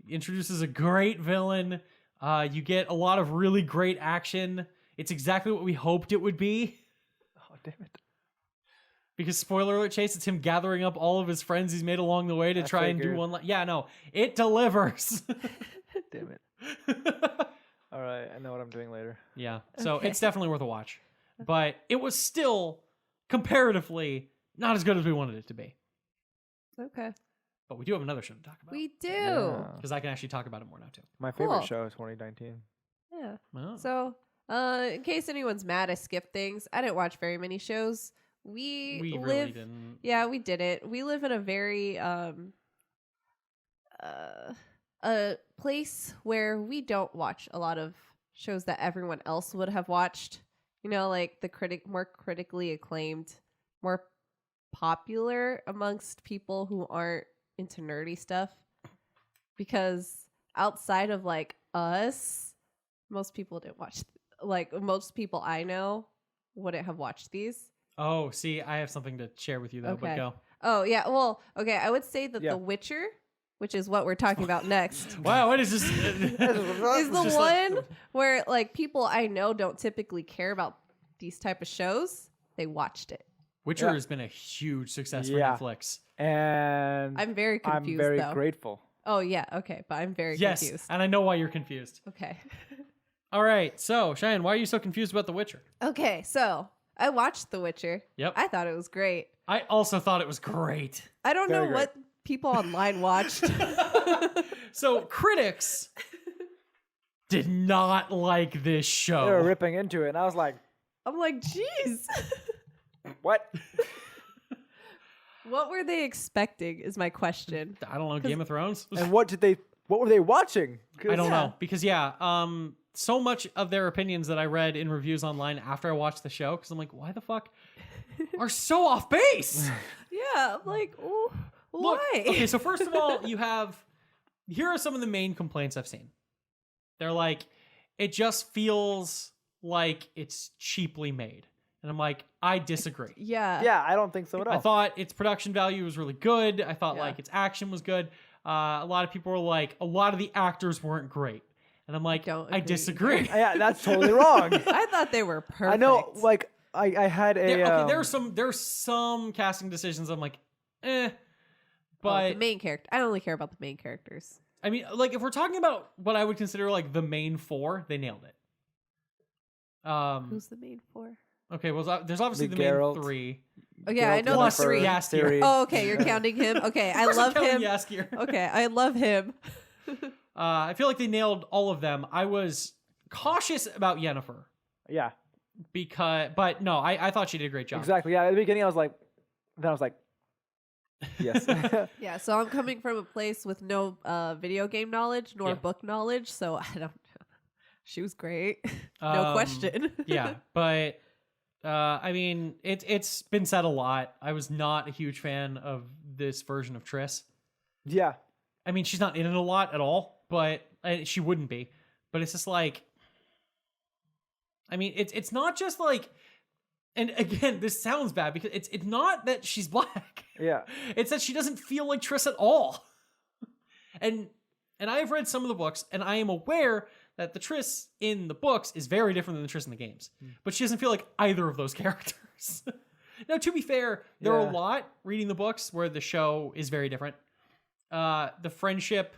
introduces a great villain. You get a lot of really great action. It's exactly what we hoped it would be. Oh damn it. Because spoiler alert, Chase, it's him gathering up all of his friends he's made along the way to I try and do figured. one. Yeah, no, it delivers. Damn it. All right, I know what I'm doing later. Yeah, so Okay. it's definitely worth a watch. But it was still comparatively not as good as we wanted it to be. Okay. But we do have another show to talk about. We do. Yeah. Because I can actually talk about it more now too. My favorite Cool. show is 2019. Yeah. Oh. So, in case anyone's mad, I skipped things. I didn't watch very many shows. We we live. really didn't. Yeah, we did it. We live in a very a place where we don't watch a lot of shows that everyone else would have watched. You know, like the more critically acclaimed, more popular amongst people who aren't into nerdy stuff. Because outside of like us, most people didn't watch. Like most people I know wouldn't have watched these. Oh, see, I have something to share with you though. But Okay. go. Oh yeah, well, okay. I would say that Yeah. The Witcher, which is what we're talking about next, Wow, what is this? is the Just one like- where like people I know don't typically care about these type of shows. They watched it. Witcher Yeah. has been a huge success for Yeah. Netflix. And I'm very confused. very though. grateful. Oh yeah, okay, but I'm very Yes, confused. and I know why you're confused. Okay. All right, so Cheyenne, why are you so confused about The Witcher? Okay, so I watched The Witcher. Yep. I thought it was great. I also thought it was great. I don't Very know great. what people online watched. So critics did not like this They were show. ripping into it, and I was like, I'm like, jeez. What? What were they expecting? Is my question. I don't know. Game of Thrones. And what were they watching? I don't know because so much of their opinions that I read in reviews online after I watched the show, because I'm like, why the fuck are so off base? Yeah, I'm like, oh, Look, why? okay, so first of all, here are some of the main complaints I've seen. They're like, it just feels like it's cheaply made. And I'm like, I disagree. Yeah. Yeah, I don't think so at all. I thought its production value was really good. I thought Yeah. like its action was good. A lot of people were like, a lot of the actors weren't great. And I'm like, Don't I agree. disagree. Yeah, that's totally wrong. I thought they were perfect. I know, like I had a There's some casting decisions I'm like, Oh, but the main character. I only care about the main characters. I mean, like if we're talking about what I would consider like the main four, they nailed it. Who's the main four? Okay, well, there's obviously the Geralt. main three. Oh yeah, I know the Plus three. Jaskier. Oh, okay, you're counting him. Okay, I love him. Jaskier. Okay, I love him. I feel like they nailed all of them. I was cautious about Yennefer yeah, but no, I thought she did a great job. exactly. Yeah, at the beginning I was like, yes. Yeah, so I'm coming from a place with no video game knowledge nor Yeah. book knowledge, so I don't. She was great, no question. Yeah, but I mean, it's been said a lot. I was not a huge fan of this version of Triss. Yeah, I mean, she's not in it a lot at all, but she wouldn't be. But it's just like, I mean, it's not just like, and again, this sounds bad because it's not that she's black. yeah. It's that she doesn't feel like Triss at all. And I have read some of the books, and I am aware that the Triss in the books is very different than the Triss in the games. But she doesn't feel like either of those characters. Now, to be fair, there are a lot reading the books where the show is very different. The friendship,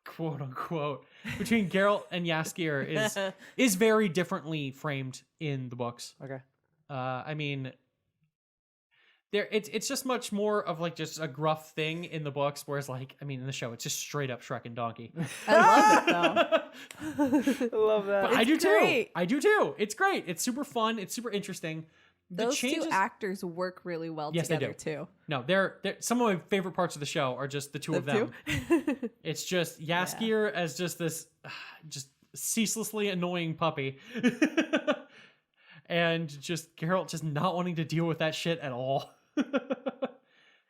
quote unquote, between Geralt and Jaskier is very differently framed in the books. Okay. I mean, it's just much more of like just a gruff thing in the books, whereas like, I mean, in the show, it's just straight up Shrek and Donkey. I love it though. I love that. But I do great. too. I do too. It's great. It's super fun. It's super interesting. Those two actors work really well Yes, they together do. too. No, they're some of my favorite parts of the show are just the two of them. It's just Jaskier as just this just ceaselessly annoying puppy. And just Geralt just not wanting to deal with that shit at all.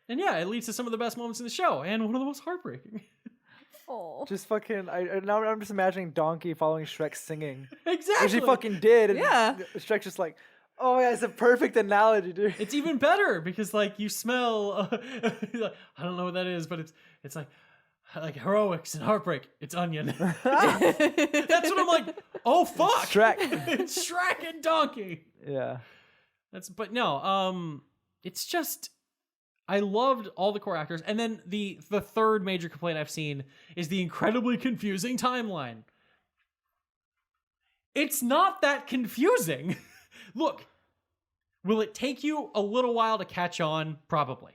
And yeah, it leads to some of the best moments in the show and one of the most heartbreaking. Oh. Just fucking. Now I'm just imagining Donkey following Shrek singing. Exactly. Which he fucking did. And Yeah. Shrek's just like, oh yeah, it's a perfect analogy, dude. It's even better because like you smell I don't know what that is, but it's like heroics and heartbreak. It's onion. That's what I'm like, oh fuck. Shrek. It's Shrek and Donkey. Yeah. But no, it's just I loved all the core actors. And then the third major complaint I've seen is the incredibly confusing timeline. It's not that confusing. Look, will it take you a little while to catch on? Probably.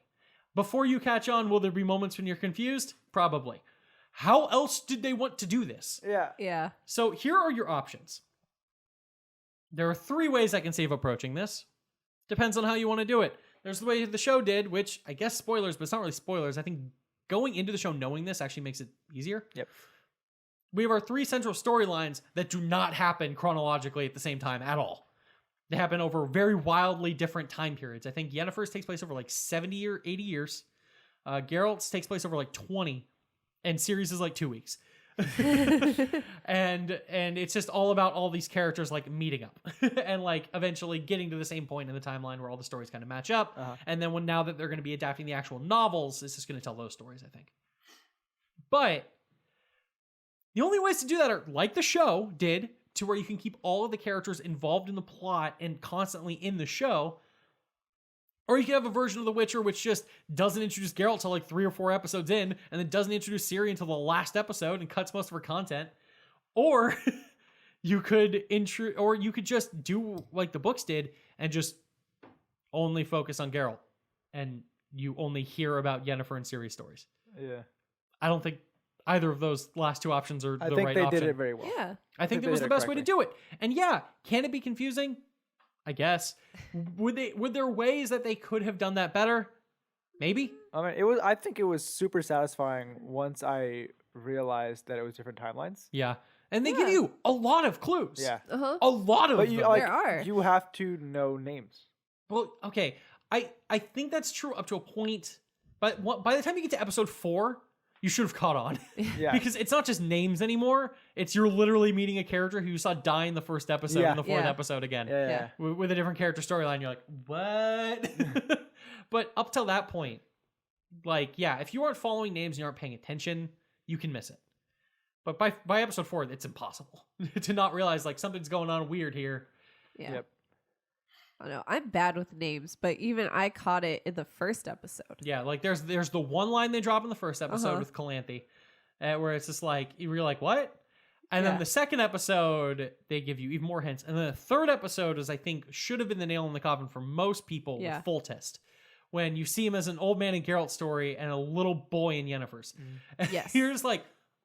Before you catch on, will there be moments when you're confused? Probably. How else did they want to do this? Yeah. Yeah. So here are your options. There are 3 ways I can see of approaching this. Depends on how you want to do it. There's the way the show did, which I guess spoilers, but it's not really spoilers. I think going into the show knowing this actually makes it easier. Yep. We have our 3 central storylines that do not happen chronologically at the same time at all. They happen over very wildly different time periods. I think Yennefer's takes place over like 70 or 80 years. Geralt's takes place over like 20. And Ciri's is like 2 weeks. and it's just all about all these characters like meeting up and like eventually getting to the same point in the timeline where all the stories kind of match up. And then now that they're going to be adapting the actual novels, it's just going to tell those stories, I think. But the only ways to do that are like the show did, to where you can keep all of the characters involved in the plot and constantly in the show. Or you can have a version of The Witcher which just doesn't introduce Geralt till like 3 or 4 episodes in, and then doesn't introduce Ciri until the last episode and cuts most of her content. Or you could just do like the books did and just only focus on Geralt, and you only hear about Yennefer and Ciri's stories. Yeah. I don't think either of those last 2 options are I the think right they option. did it very well. Yeah. I think they it was did the it best way to correctly. do it. And yeah, can it be confusing? I guess. Would there ways that they could have done that better? Maybe. I mean, I think it was super satisfying once I realized that it was different timelines. Yeah. And they give you a lot of clues. Yeah. A lot of But them. There are. you have to know names. Well, okay. I think that's true up to a point. But by the time you get to episode 4, you should have caught on. Yeah. Because it's not just names anymore. It's you're literally meeting a character who you saw die in the first episode Yeah. and the fourth Yeah. episode again. Yeah. With a different character storyline. You're like, what? But up till that point, like, yeah, if you aren't following names and you aren't paying attention, you can miss it. But by episode 4, it's impossible to not realize like something's going on weird here. Yeah. Yep. I know I'm bad with names, but even I caught it in the first episode. Yeah, like there's the one line they drop in the first episode with Calanthe, where it's just like you're like, what? And then the second episode they give you even more hints, and then the third episode is I think should have been the nail in the coffin for most people with Full Test, when you see him as an old man in Geralt's story and a little boy in Yennefer's. And Yes. you're just like,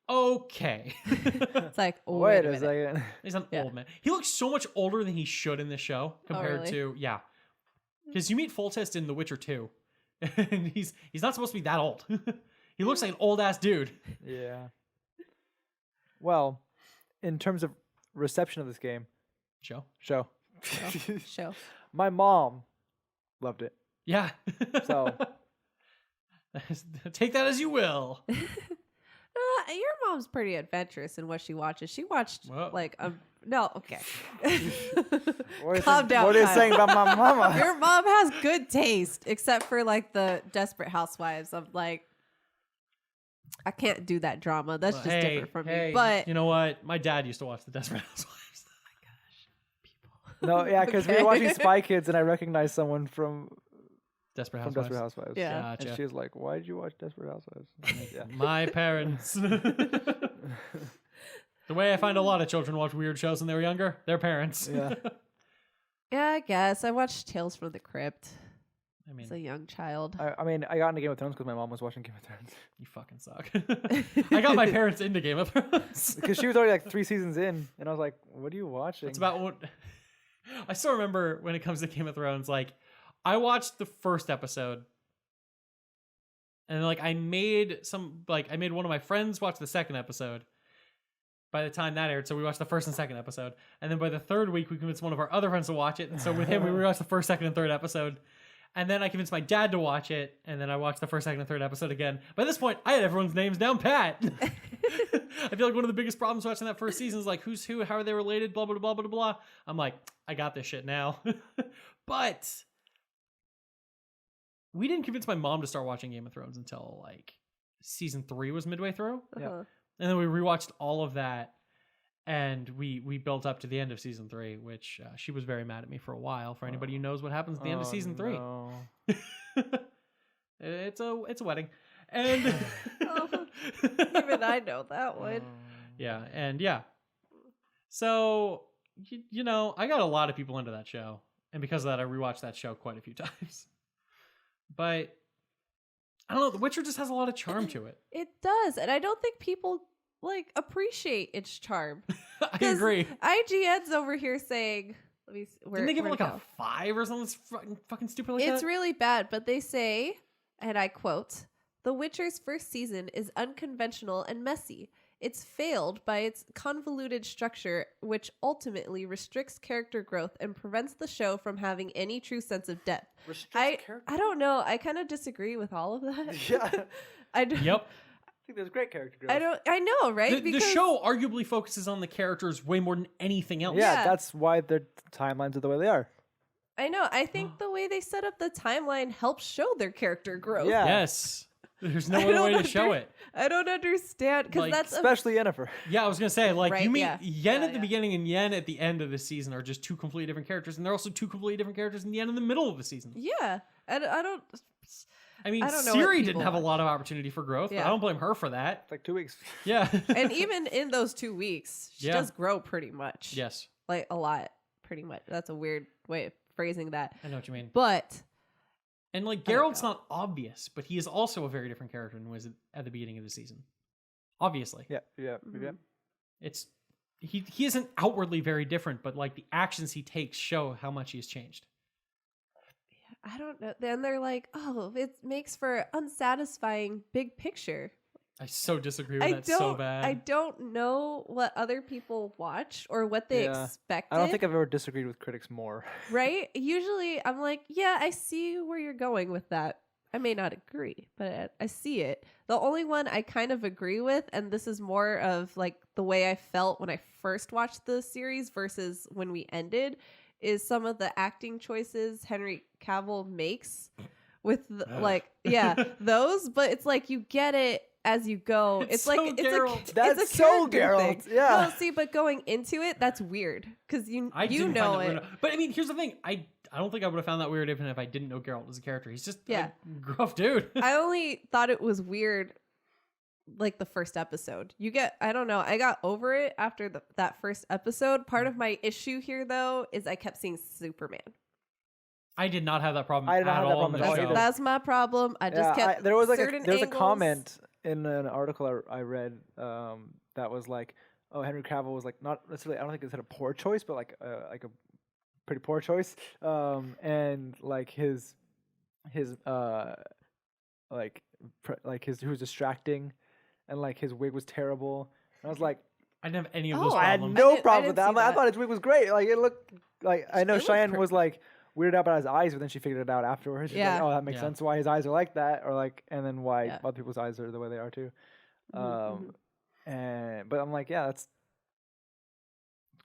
okay. It's like, Wait a a minute. second. He's an old man. He looks so much older than he should in this show compared really? to because you meet Full Test in The Witcher 2, and he's not supposed to be that old. He looks like an old ass dude. Yeah. Well, in terms of reception of this game, Show. show. Show. My mom loved it. Yeah. So take that as you will. Your mom's pretty adventurous in what she watches. She watched Whoa. no, okay. what Calm down, What are you Kyle. saying about my mama? Your mom has good taste, except for like the Desperate Housewives. I'm like, I can't do that drama. That's just different from me. But you know what? My dad used to watch the Desperate Housewives. No, yeah, because we were watching Spy Kids, and I recognized someone from Desperate from Housewives. Desperate Housewives. Yeah. Gotcha. And she was like, "Why did you watch Desperate Housewives?" I'm like, yeah. My parents. The way I find a lot of children watch weird shows when they were younger, their parents. Yeah. yeah, I guess I watched Tales from the Crypt I mean, as a young child. I mean, I got into Game of Thrones because my mom was watching Game of Thrones. you fucking suck. I got my parents into Game of Thrones. Because she was already like 3 seasons in, and I was like, "What are you watching?" It's about what I still remember when it comes to Game of Thrones. Like, I watched the first episode, and like I made one of my friends watch the second episode. By the time that aired, so we watched the first and second episode, and then by the third week, we convinced one of our other friends to watch it, and so with him, we rewatched the first, second, and third episode. And then I convinced my dad to watch it, and then I watched the first, second, and third episode again. By this point, I had everyone's names down pat. I feel like one of the biggest problems watching that first season is like, who's who, how are they related, blah, blah, blah, blah, blah. I'm like, I got this shit now. But we didn't convince my mom to start watching Game of Thrones until like season 3 was midway through. Uh-huh. And then we rewatched all of that. And we built up to the end of season 3, which she was very mad at me for a while. For anybody who knows what happens at the end of season 3, no. it's a wedding, and Even I know that one. yeah. So you know, I got a lot of people into that show, and because of that, I rewatched that show quite a few times. But I don't know, The Witcher just has a lot of charm to it. It does, and I don't think people like appreciate its charm. I agree. IGN's over here saying, "Let me." Didn't they give it like a 5 or something fucking stupid like It's that? really bad, but they say, and I quote, "The Witcher's first season is unconventional and messy. It's failed by its convoluted structure, which ultimately restricts character growth and prevents the show from having any true sense of depth." I don't know. I kind of disagree with all of that. Yeah. I don't, Yep. I think there's great character growth. I know, right? The show arguably focuses on the characters way more than anything else. Yeah, Yeah. that's why their timelines are the way they are. I know. I think the way they set up the timeline helps show their character growth. Yeah. Yes. There's no I other don't way to show it. I don't understand because Like, that's Especially Yennefer. Yeah, I was gonna say, like, Right, you meet yeah. Yen Yeah, at the yeah. beginning and Yen at the end of the season are just two completely different characters, and they're also two completely different characters in the end in the middle of the season. yeah. I don't. I mean, I don't know what Ciri people didn't have a watch. lot of opportunity for growth, but Yeah. I don't blame her for that. It's like 2 weeks. Yeah. And even in those 2 weeks, she Yeah. does grow pretty much. Yes, Like a lot, pretty much. That's a weird way of phrasing that. I know what you mean. But And like I don't Geralt's know. not obvious, but he is also a very different character than he was at the beginning of the season. Obviously, Yeah, yeah, Mhm. yeah. it's he isn't outwardly very different, but like the actions he takes show how much he has changed. I don't know. Then they're like, oh, it makes for unsatisfying big picture. I so disagree with that so bad. I don't know what other people watch or what they expected. I don't think I've ever disagreed with critics more. Right? Usually I'm like, yeah, I see where you're going with that. I may not agree, but I see it. The only one I kind of agree with, and this is more of like the way I felt when I first watched the series versus when we ended, is some of the acting choices Henry Cavill makes with those, but it's like you get it as you go. It's like so Geralt. That's it's a so character Geralt. thing. Yeah. No, see, but going into it, that's weird because you know it. But I mean, here's the thing. I don't think I would have found that weird even if I didn't know Geralt as a character. He's just a gruff dude. I only thought it was weird like the first episode. I don't know. I got over it after that first episode. Part of my issue here though is I kept seeing Superman. I did not have that problem I did not at have that all in problem the at show. all either. That's my problem. I just kept there was like certain there was a angles. comment in an article I read that was like, oh, Henry Cavill was like not necessarily, I don't think it's a poor choice, but like a pretty poor choice, and like his he was distracting, and like his wig was terrible. And I was like, I didn't have any of those I had problems. no I problem with didn't that. see I that. thought his wig was great. Like it looked like, I know It looked Cheyenne pretty- was like weirded out by his eyes, but then she figured it out afterwards. She's like, Yeah. oh, that makes Yeah. sense why his eyes are like that, or like, and then why Yeah. other people's eyes are the way they are too. Mhm, But I'm like, yeah, that's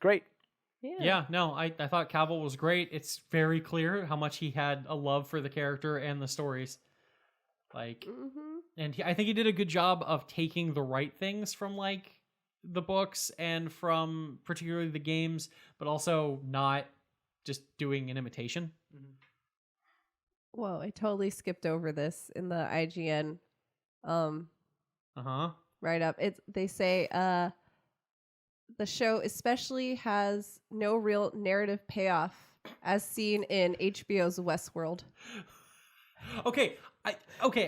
great. Yeah, no, I thought Cavill was great. It's very clear how much he had a love for the character and the stories. Like, Mhm. and I think he did a good job of taking the right things from like the books and from particularly the games, but also not just doing an imitation. Whoa, I totally skipped over this in the IGN write up. They say the show especially has no real narrative payoff as seen in HBO's Westworld. Okay,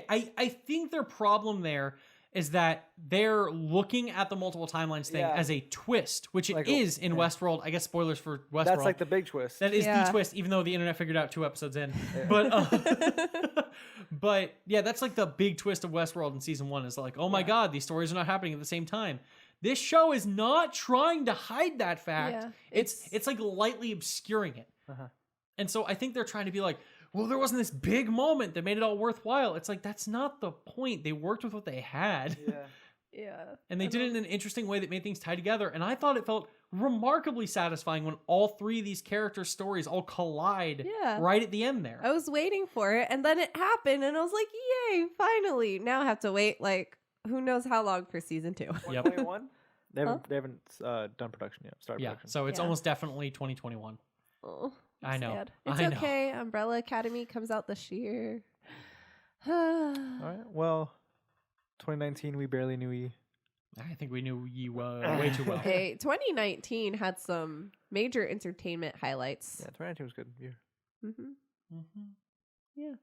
I think their problem there is that they're looking at the multiple timelines thing Yeah. as a twist, which it Like, is in yeah. Westworld. I guess spoilers for Westworld. That's like the big twist. That is Yeah. the twist, even though the internet figured out 2 episodes in. Yeah. But but yeah, that's like the big twist of Westworld in season 1 is like, oh my god, these stories are not happening at the same time. This show is not trying to hide that fact. Yeah, It's like lightly obscuring it. Uh-huh. And so I think they're trying to be like, well, there wasn't this big moment that made it all worthwhile. It's like, that's not the point. They worked with what they had. Yeah. Yeah. And they did it in an interesting way that made things tie together. And I thought it felt remarkably satisfying when all 3 of these character stories all collide Yeah. right at the end there. I was waiting for it and then it happened and I was like, yay, finally. Now I have to wait like who knows how long for season 2. 2021? They haven't done production yet. Started Yeah, production. so it's Yeah. almost definitely 2021. Oh, I I'm know. sad. It's I know. okay. Umbrella Academy comes out this year. All right. Well, 2019, we barely knew you. I think we knew you way too well. Hey, 2019 had some major entertainment highlights. Yeah, 2019 was good. Yeah. Mm-hmm. Mhm. Yeah.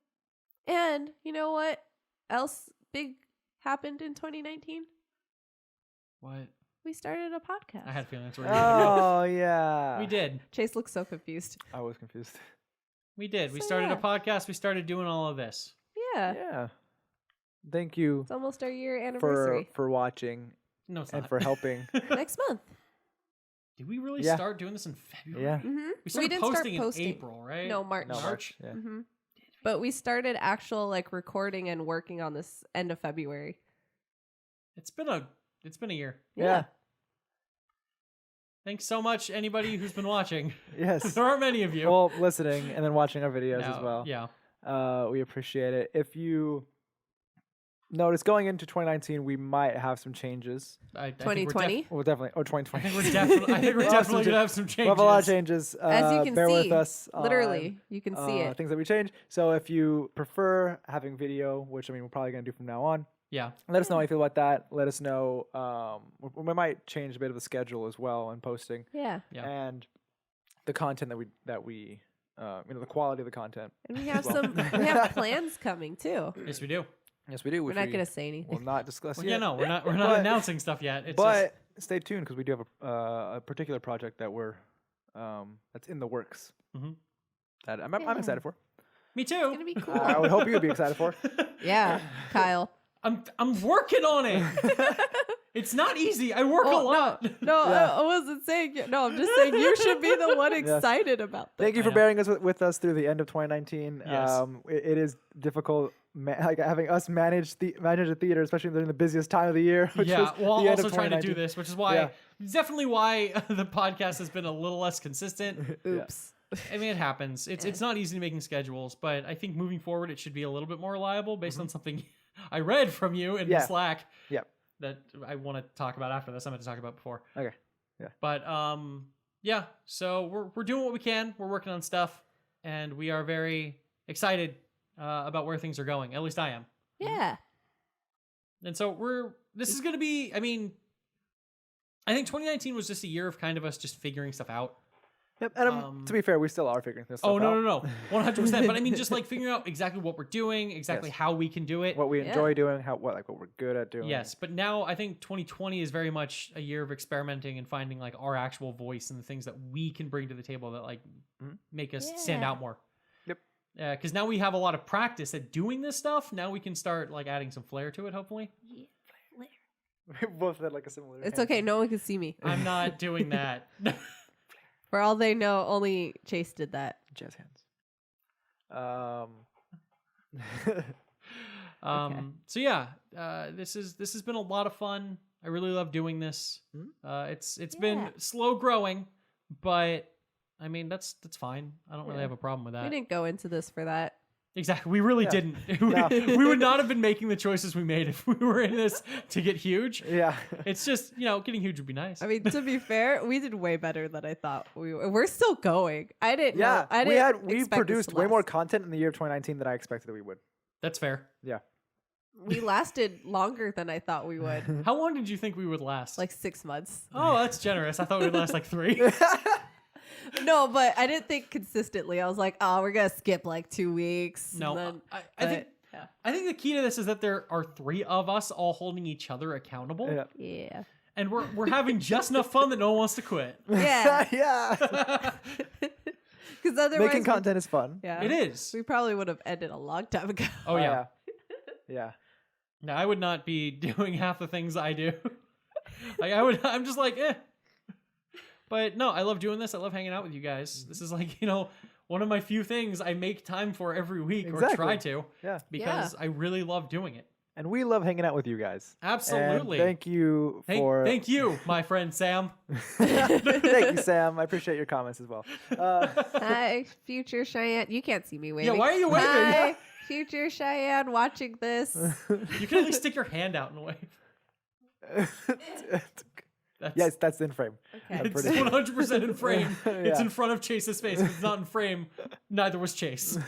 And you know what else big happened in 2019? What? We started a podcast. I had a feeling that's where you were gonna go. Oh yeah. We did. Chase looks so confused. I was confused. We did. We So, started yeah. a podcast. We started doing all of this. Yeah. Yeah. Thank you It's almost our year for anniversary. watching No, it's and not. for helping. Next month. Did we really Yeah. start doing this in February? Yeah. Mm-hmm. We started didn't posting, start posting in April, right? No, March. No, March. Yeah. Mm-hmm. But we started actual like recording and working on this end of February. It's been a year. Yeah. Thanks so much, anybody who's been watching. Yes. There aren't many of you. Well, listening and then watching our videos as No, well. Yeah. We appreciate it. If you notice, going into 2019, we might have some changes. I think we're 2020. Well, definitely. Or I 2020. think we're definitely. I think we're We'll have some definitely gonna have some We changes. have a lot of changes. As you can bear with see, us. Literally, you can see it. Things that we change. So if you prefer having video, which I mean we're probably gonna do from now on, Yeah. let us know how you feel about that. Let us know. We might change a bit of the schedule as well and posting Yeah. Yeah. and the content that we the quality of the content. And we have Well. some we have plans coming too. Yes, we do. Yes, we do. We're not gonna say anything. We'll not discuss Well, yet. yeah, no, we're not But- announcing stuff yet. It's But stay tuned because we do have a particular project that we're that's in the works. Mhm. That I'm excited for. Me It's too. gonna be cool. I would hope you would be excited for. Yeah, Kyle. I'm working on it. It's not easy. I work a lot. No, Yeah. I wasn't saying. No, I'm just saying you should be the one excited about this. Thank you I for know. bearing with us through the end of 2019. Yes. It is difficult, like having us manage a theater, especially during the busiest time of the year. Which Yeah, was while the end also of trying to do 2019. this, which is why Yeah. definitely why the podcast has been a little less consistent. Oops. I mean, it happens. It's not easy making schedules, but I think moving forward, it should be a little bit more reliable based on something I read from you in Yeah. Slack. Yep. That I want to talk about after this. I'm going to talk about before. Okay. Yeah. But yeah. So we're doing what we can. We're working on stuff, and we are very excited about where things are going. At least I am. Yeah. And so this is going to be. I mean, I think 2019 was just a year of kind of us just figuring stuff out. Yep. And to be fair, we still are figuring this stuff Oh out. no, 100%. But I mean, just like figuring out exactly what we're doing, exactly Yes. how we can do it. What we Yeah. enjoy doing, what we're good at doing. Yes, but now I think 2020 is very much a year of experimenting and finding like our actual voice and the things that we can bring to the table that like make us stand Yeah. out more. Yep. Because now we have a lot of practice at doing this stuff. Now we can start like adding some flair to it. Hopefully, We both had like a similar. It's hand. okay. No one can see me. I'm not doing that. For all they know, only Chase did that. Jazz hands. So yeah, this has been a lot of fun. I really love doing this. It's been slow growing, but I mean that's fine. I don't really have a problem with We that. didn't go into this for that. Exactly. We really Yeah. didn't. No. We would not have been making the choices we made if we were in this to get huge. Yeah. It's just, getting huge would be nice. I mean, to be fair, we did way better than I thought we were. We're still going. I didn't Yeah. know. I didn't We expect this produced to way more last. content in the year of 2019 than I expected that we would. That's fair. Yeah. We lasted longer than I thought we would. How long did you think we would last? Like 6 months. Oh, that's generous. I thought we'd last like 3. No, but I didn't think consistently. I was like, oh, we're going to skip like 2 weeks. No, and then- I think the key to this is that there are 3 of us all holding each other accountable, Yeah. Yeah. and we're having just enough fun that no one wants to quit. Yeah. Yeah. Because otherwise, Making content is fun. yeah, It is. we probably would have ended a long time ago. Oh yeah. Yeah. No, I would not be doing half the things I do. I'm just like, eh. But no, I love doing this. I love hanging out with you guys. This is like, one of my few things I make time for every week or Exactly. try to Yeah. because I really love doing it. And we love hanging out with you guys. Absolutely. And thank you for. Thank you, my friend Sam. Thank you, Sam. I appreciate your comments as well. Hi, future Cheyenne. You can't see me waving. Yeah, why are you waving? Hi, future Cheyenne watching this. You can at least stick your hand out and wave. That's, Yes, that's in frame. Okay. I'm It's pretty sure. 100% in frame. It's Yeah. in front of Chase's face. If it's not in frame, neither was Chase.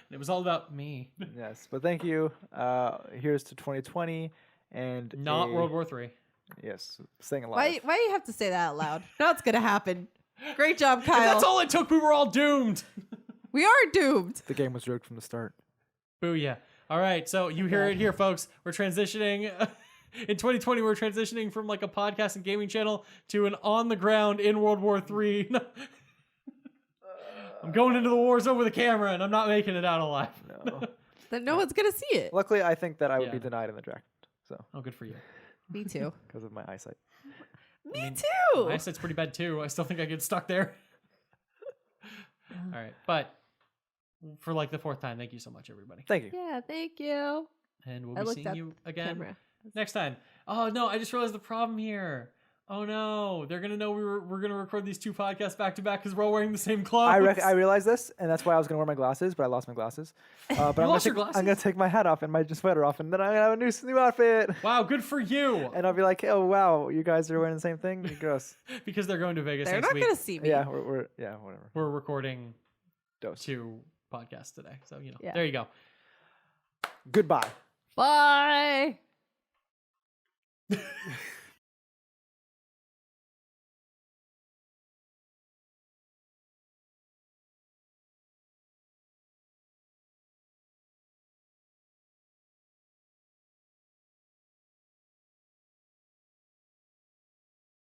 It was all about me. Yes, but thank you. Here's to 2020 and Not World War III. Yes, staying alive. Why do you have to say that out loud? Now it's gonna happen. Great job, If Kyle. that's all it took, we were all doomed. We are doomed. The game was rigged from the start. Booyah. All right, so you hear it here, folks. We're transitioning. In 2020, we're transitioning from like a podcast and gaming channel to an on-the-ground in World War III. I'm going into the war zone with a camera, and I'm not making it out alive. No. Then no one's gonna see it. Luckily, I think that I would Yeah. be denied in the draft. So Oh, good for you. Me too. because of my eyesight. Me too. My eyesight's pretty bad, too. I still think I get stuck there. All right, but for like the 4th time, thank you so much, everybody. Thank you. Yeah, thank you. And we'll I be looked seeing at you again Camera. next time. Oh no, I just realized the problem here. Oh no, they're gonna know we're gonna record these 2 podcasts back to back because we're all wearing the same clothes. I realized this, and that's why I was gonna wear my glasses, but I lost my glasses. But I'm lost your I'm glasses? gonna take my hat off and my sweater off, and then I'm gonna have a new outfit. Wow, good for you. And I'll be like, oh wow, you guys are wearing the same thing. Gross. Because they're going to Vegas They're next not week. gonna see me. Yeah, we're whatever. We're recording Dose. 2 podcasts today, so Yeah. there you go. Goodbye. Bye.